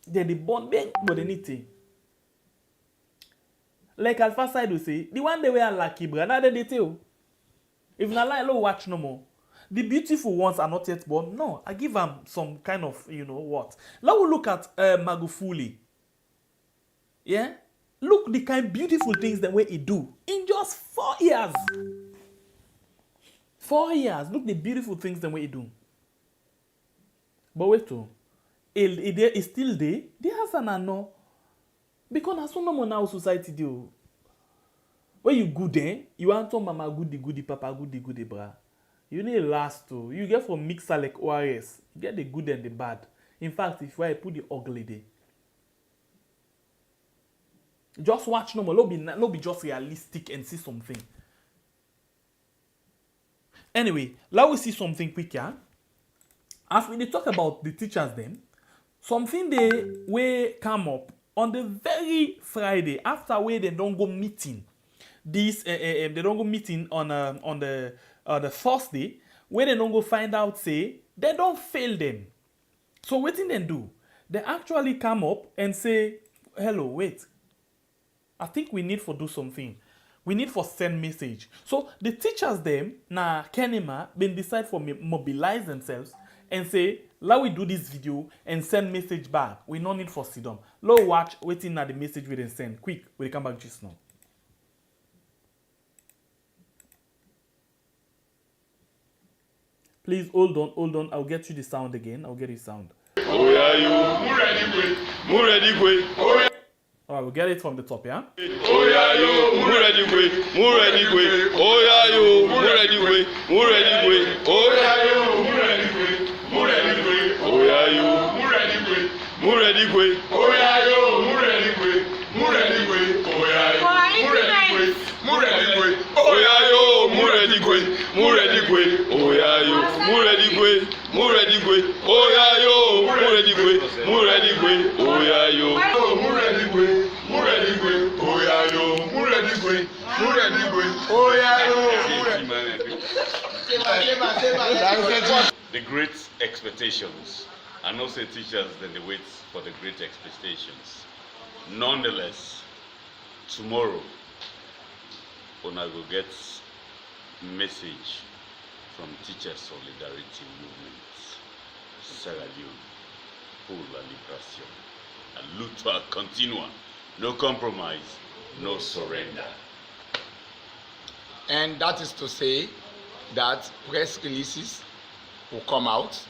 They born big, but they need tea. Like Alpha Side will say, the one they were lucky, brother, they tell. If not like, watch no more. The beautiful ones are not yet born. No, I give them some kind of, what. Now we look at Magufuli. Yeah? Look the kind of beautiful things the way he do in just 4 years. 4 years. Look the beautiful things the way he do. But wait too. It's still there. The answer na no. Because that's no more now society do. When you good you want to mama goody, papa goody, bra. You need last too. You get from mixer like ORS. You get the good and the bad. In fact, if I put the ugly there. Just watch no more. No be just realistic and see something. Anyway, let we see something quicker. As we talk about the teachers then, something they will come up on the very Friday after where they don't go meeting. This they don't go meeting on the Thursday where they don't go find out say they don't fail them. So what did they do? They actually come up and say, hello, wait. I think we need for do something. We need for send message. So the teachers them na Kenema been decide for mobilize themselves and say, let we do this video and send message back. We no need for sit down. Low watch waiting at the message we then send. Quick, we'll come back just now. Please hold on. I'll get you the sound again. I'll get you sound. Oh yeah, you. Ready, Oh yeah. All right, we'll get it from the top, yeah? Oh yeah, you. Ready, Oh yeah, you. Ready, Oh yeah, you. Ready, Oh yeah, you. Ready, Oh yeah, you. Ready, Oh yeah, you. Ready, Oh yeah, you. The great expectations are not say teachers then they wait for the great expectations. Nonetheless, tomorrow una go get message from Teachers Solidarity Movement, Sierra Leone, pour la libération. La lutte continua. No compromise, no surrender. And that is to say that press releases will come out,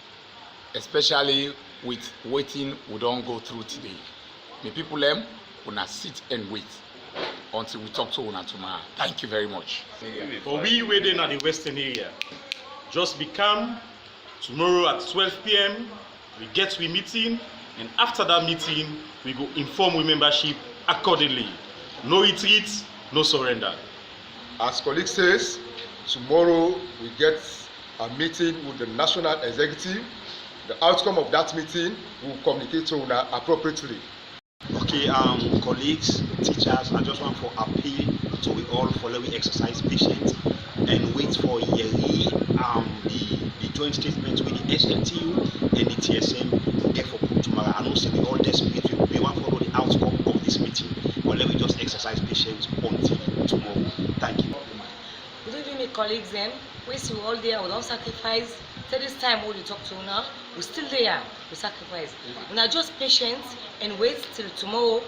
especially with waiting we don't go through today. The people them will sit and wait until we talk to una tomorrow. Thank you very much. For we waiting at the Western area, just be calm. Tomorrow at 12 p.m. we get to a meeting, and after that meeting we go inform we membership accordingly. No retreat, no surrender. As colleague says, tomorrow we get a meeting with the national executive. The outcome of that meeting will communicate to una appropriately. Okay, colleagues, teachers, I just want to appeal to we all following exercise patience and wait for yearly the joint statement with the SLTU and the TSM to get for tomorrow. I know say we all desperate, we want to follow the outcome of this meeting, but let me just exercise patience until tomorrow. Thank you. Good evening, colleagues. We see all there, we don't sacrifice. Till this time when we talk to now, we're still there, we sacrifice. Now just patience and wait till tomorrow.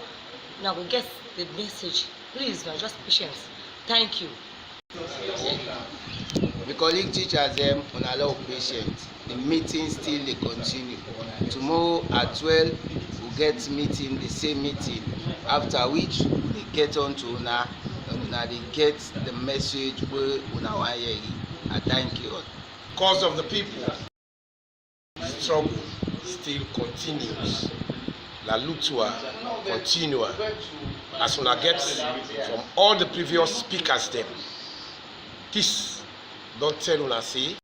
Now we get the message. Please, now just patience. Thank you. The colleague teachers them on allow patience. The meeting still they continue. Tomorrow at 12 we'll get meeting, the same meeting. After which they get on to una and now they get the message where una want hear. I thank you all. Cause of the people, the struggle still continues. La lutte continua. As una get from all the previous speakers them. This don't tell una say.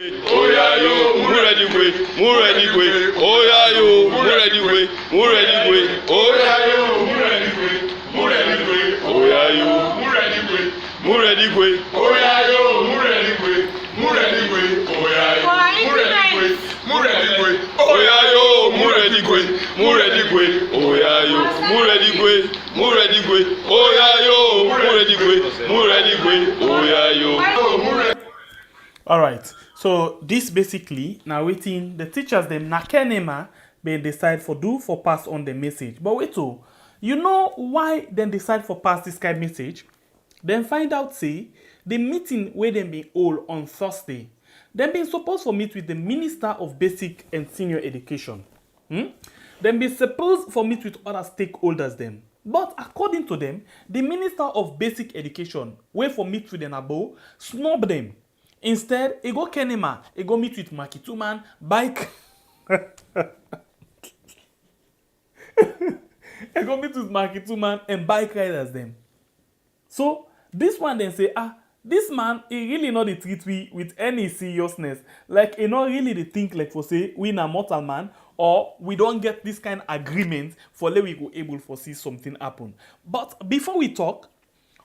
Oh yeah, yo, ready, Oh yeah, yo, ready, Oh yeah, yo, ready, Oh yeah, yo, ready, Oh yeah, yo, ready, Oh yeah, yo, ready, Oh yeah, yo, ready, Oh yeah, yo, All right. So this basically now waiting the teachers them na kenema they decide for do for pass on the message. But wait oh, you know why then decide for pass this kind of message? Then find out say the meeting where them be hold on Thursday. Them being supposed for meet with the Minister of Basic and Senior Education. Them be supposed for meet with other stakeholders them. But according to them, the Minister of Basic Education, where for meet with them abo, snub them. Instead, he go Kenema, he go meet with Makituman, bike. He go meet with Makituman and bike riders them. So this one then say, this man, he really not the treat we with any seriousness. Like he not really the think like for say we na mortal man or we don't get this kind of agreement for let we go able for see something happen. But before we talk,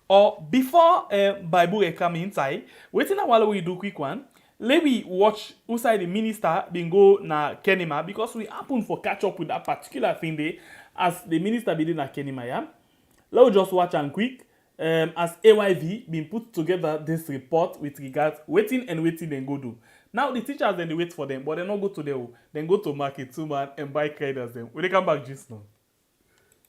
or before Bible come inside, waiting a while we do quick one. Let we watch outside the minister been go na Kenema because we happen for catch up with that particular thing there as the minister be na Kenema, yeah. Let's just watch and quick. As AYV been put together this report with regards waiting and go do. Now the teachers then they wait for them, but they not go to them. Then go to market 2 man and buy riders them. When they come back just now.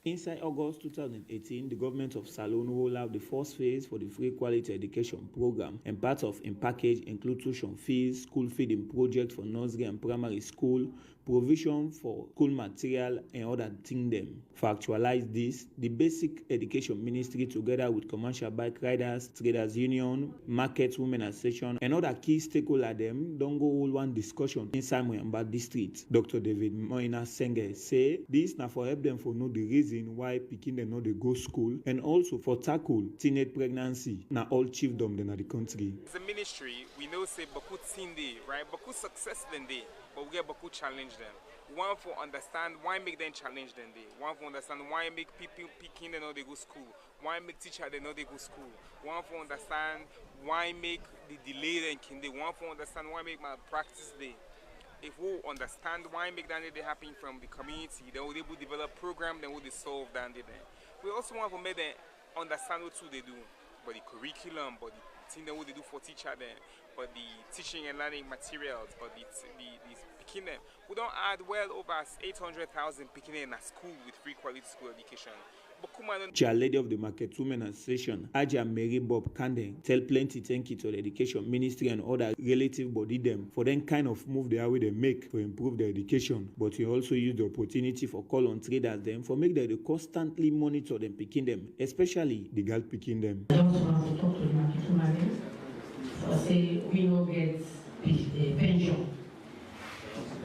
Inside August 2018, the government of Salone rolled out the first phase for the free quality education program, and part of in package include tuition fees, school feeding project for nursery and primary school, provision for school material and other things them. For actualize this, the Basic Education Ministry together with commercial bike riders, traders union, market women association and other key stakeholders them don't go hold one discussion inside Moyamba district. Dr. David Moina Senge say this now for help them for know the reason why pikin them not they go school and also for tackle teenage pregnancy now all chiefdom them in the country. As a ministry, we know say Baku teen day, right? Baku success then day, but we get Baku challenge them. One for understand why make them challenge them day. One for understand why make people picking they know they go school. Why make teacher they know they go school. One for understand why make the delay then can they. One for understand why make my practice day. If we understand why make that they happen from the community, then we able to develop program, then we will solve that day. We also want to make them understand what they do, but the curriculum, but the thing that they do for teacher then, but the teaching and learning materials, but the picking them. We don't add well over 800,000 picking in a school with free quality school education. Chair lady of the Market Women Association, Aja Mary Bob Kande, tell plenty thank you to the Education Ministry and other relative body them for them kind of move the way they make to improve their education. But he also use the opportunity for call on traders them for make them constantly monitor them picking them, especially the girl picking them. I also want to talk to the Market Women for say we no get pension.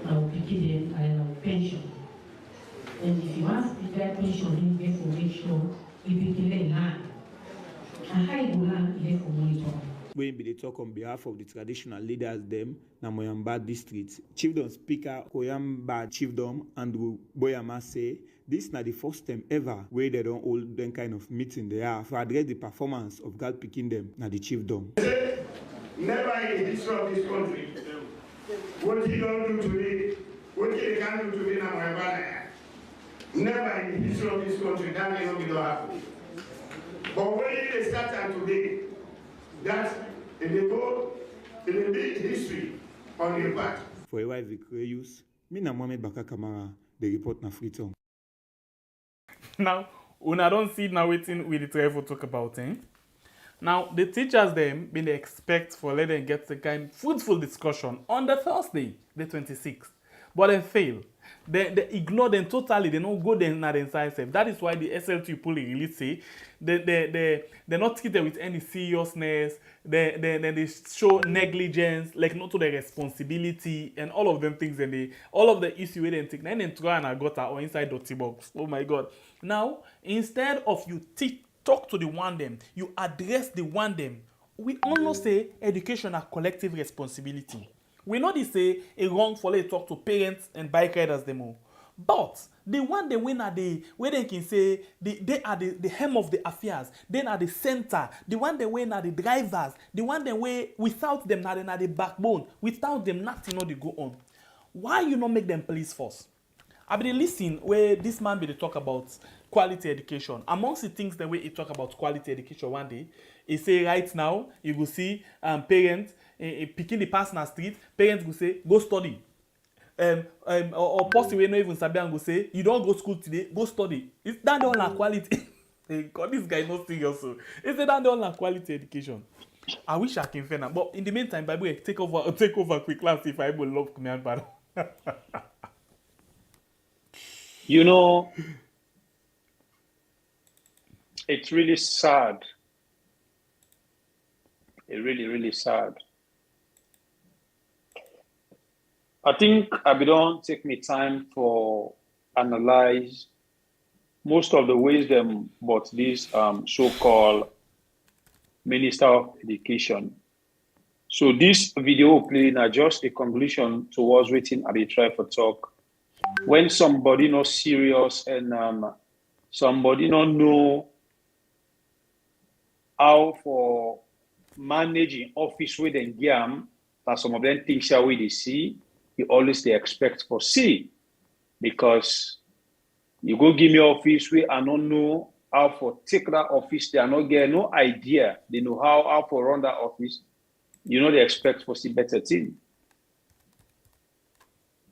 Now picking them and our pension. And if you ask the guy pension, you get to make sure you begin land. And how you land, you get to monitor. We be the talk on behalf of the traditional leaders them na Moyamba district. Chiefdom Speaker Koyamba Chiefdom Andrew Boyama say this na the first time ever where they don't hold them kind of meeting they are for address the performance of girl picking them na the chiefdom. Never in the history of this country. What he don't do today, what he can do today now Moyamba. Never in the history of this country that may not be happen. But when they start and today, that they go in the big history on the part. For AY Vicreus, me na Mohamed Baka Kamara, the report na Freetown. Now, una don't see now waiting with the travel talk about it. Now, the teachers them been expect for let them get the kind fruitful discussion on the Thursday, the 26th. But they fail. They ignore them totally. They don't go there na inside self. That is why the SLTU police really say they're not treated with any seriousness. They show negligence, like not to their responsibility and all of them things. And all of the issue they take. Then they throw in a gutter or inside dirty box. Oh my God! Now instead of you talk to the one them, you address the one them. We almost say education are collective responsibility. We know they say a wrong for they talk to parents and bike riders them all. But the one they win are the where they can say they are the hem of the affairs, they are the center, the one they win are the drivers, the one they way without them they are the backbone, without them nothing no they go on. Why you not make them police force? I be listen where this man be dey talk about quality education. Amongst the things the way he talk about quality education one day, he say right now you go see parents picking the pass na street, parents go say go study. Or person wey no even sabi am go say you don go school today, go study. That dey all na quality. God, this guy no serious o. He say that dey all na quality education. I wish I can find am, but in the meantime, Bible take over quick class if I will love me and bad. You know, it's really sad. It's really, really sad. I think I don't take me time for analyze most of the wisdom about this so-called Minister of Education. So this video playing are just a conclusion towards waiting I be try for talk. When somebody not serious and somebody not know how for managing office with them game, that some of them things are we they see, you always they expect for see. Because you go give me office where I don't know how for take that office, they are not getting no idea. They know how for run that office. You know they expect for see better thing.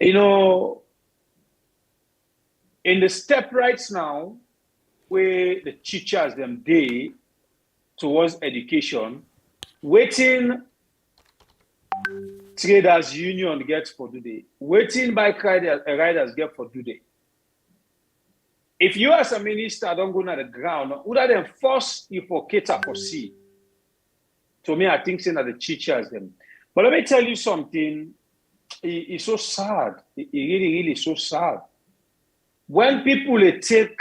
You know, in the step right now, where the teachers them day towards education, waiting traders union gets for today, waiting bike riders get for today. If you as a minister don't go to the ground, would I then force you for cater for see? To me, I think saying that the teachers them. But let me tell you something. It's so sad. It really, really so sad. When people they take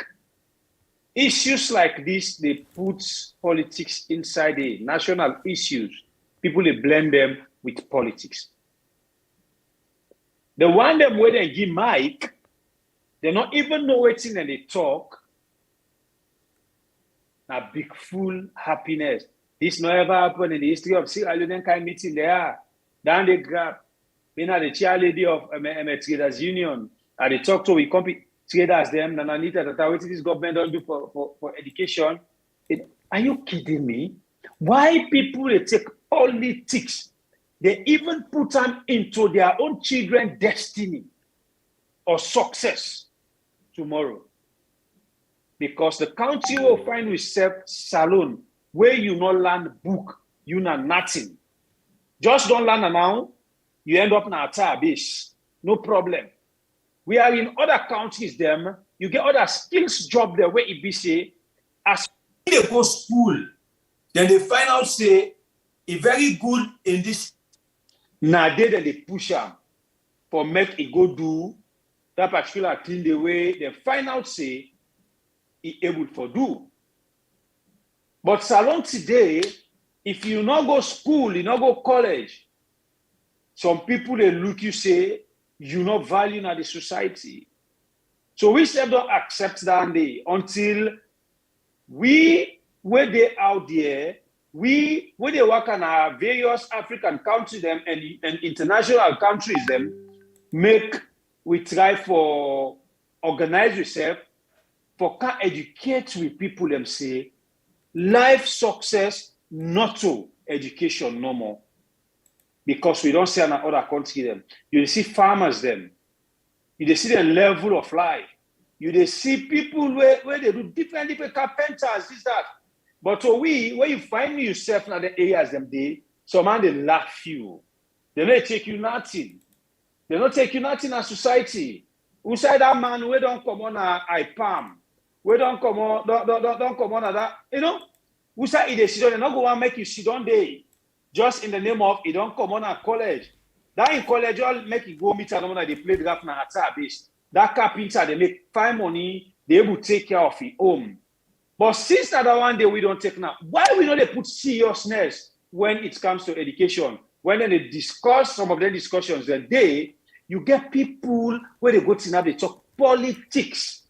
issues like this, they put politics inside the national issues. People they blend them with politics. The one them where they give mic, they not even know what's in and they talk. Now big full happiness. This never happened in the history of Sierra Leone kind meeting there. Down they grab. Then the chair lady of Traders Union. And they talk to we compete traders them and Anita that what this government don't do for education. Are you kidding me? Why people they take politics? They even put them into their own children's destiny or success tomorrow. Because the country will find yourself Salone, where you not learn book, you know nothing. Just don't learn now, you end up in a base. No problem. We are in other countries, them, you get other skills job there where it be say, as they go school, then they find out say, it's very good in this. Now they push them for make it go do that particular thing the way they find out say, it able for do. But Salone today, if you not go school, you not go college, some people they look you say you not value in the society. So we still don't accept that day until we where they out there, we where they work on our various African countries them and international countries them make we try for organize yourself for can educate with people them say life success not to education no more. Because we don't see in other country them. You see farmers them. You see the level of life. You see people where they do different carpenters, this, that. But where you find yourself in the areas them day, some man they laugh you. They don't take you nothing. They don't take you nothing in society. Who say that man we don't come on a IPAM. We don't come on don't come on that. You know? Who say they sit down, they not go and make you sit down there. Just in the name of it don't come on at college. That in college, all make it go meet and they play draft na at base. That carpenter they make fine money, they able to take care of it home. But since that one day we don't take now, why we know they put seriousness when it comes to education? When they discuss some of the discussions that day, you get people where they go to now they talk politics.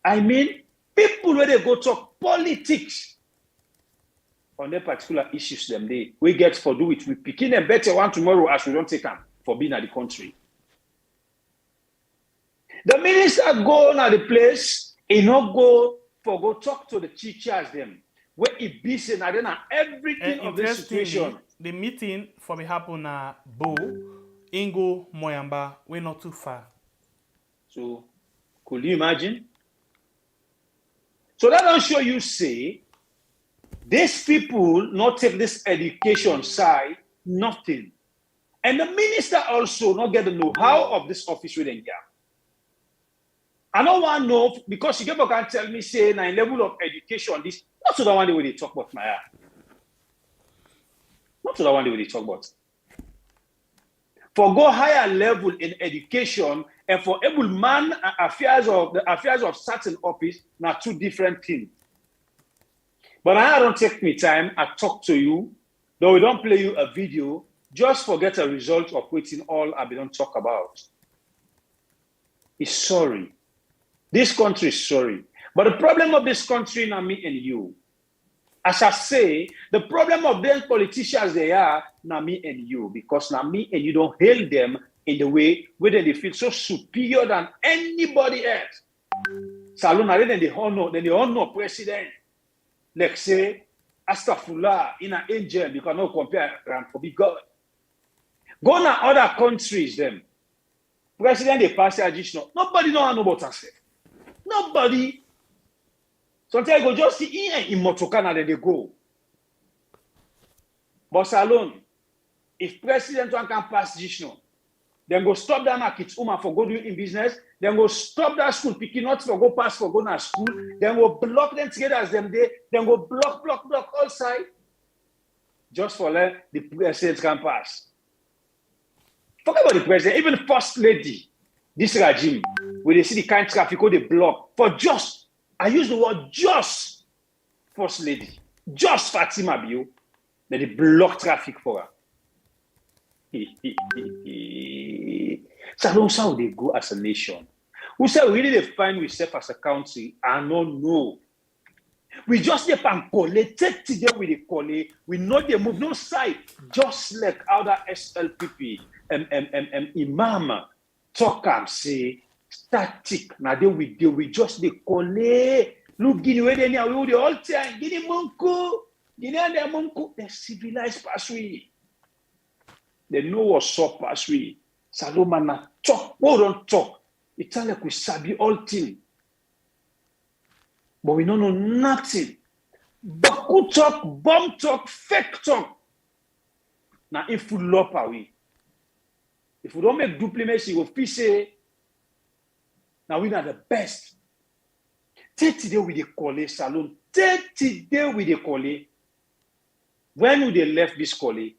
I mean, people where they go talk politics. On their particular issues them day, we get for do it. We picking them better one tomorrow as we don't take them for being at the country. The minister go na the place, he not go talk to the teachers them. Where it be say na then everything of the situation. The meeting for me happen na Bo, Ingo, Moyamba, we're not too far. So could you imagine? So that don't show you say these people not take this education side, nothing. And the minister also not get the know-how of this office with them. I don't want to know because you can tell me say na level of education this not to the one way they talk about my not to the one way they talk about. For go higher level in education and for able man affairs of certain office now two different things. But I don't take me time. I talk to you, though we don't play you a video. Just forget a result of waiting all I don't talk about. It's sorry. This country is sorry. But the problem of this country now me and you. As I say, the problem of them politicians they are now me and you, because now me and you don't hail them in the way where they feel so superior than anybody else. Salone, then they honor president. Like say, Astafullah in an angel, you cannot compare them for big God. Go to other countries, them. President they pass additional. Nobody know about herself. Nobody. Sometimes you go just see in Motokana, then they go. But Salone, if president one can pass additional, then go stop that market woman for go do in business, then go stop that school picking not for go pass for go to school, then go block them together as them there, then go block all side, just for let the president can pass. Forget about the president, even first lady, this regime, where they see the kind of traffic they block for just, I use the word just, first lady, just Fatima Bio, then they block traffic for her. So that's how they go as a nation. We say we really define ourselves as a country. I don't know. We just dey collect today with the collect. We know they move no side. Just like other SLPP, Imam talk and say static. Now we just dey collect. Look, Guinea where they now we the all time. Guinea Munku, Guinea and their Munku. They civilized pathway. They know what's up pathway. Salome na talk. We don't talk. It's like we sabi all things. But we don't know nothing. Baku talk, bomb talk, fake talk. Now, if we lop away, if we don't make duplicity, we'll feel say, now we are the best. 30 days with the college, Salone. 30 days with the college. When we they left this college,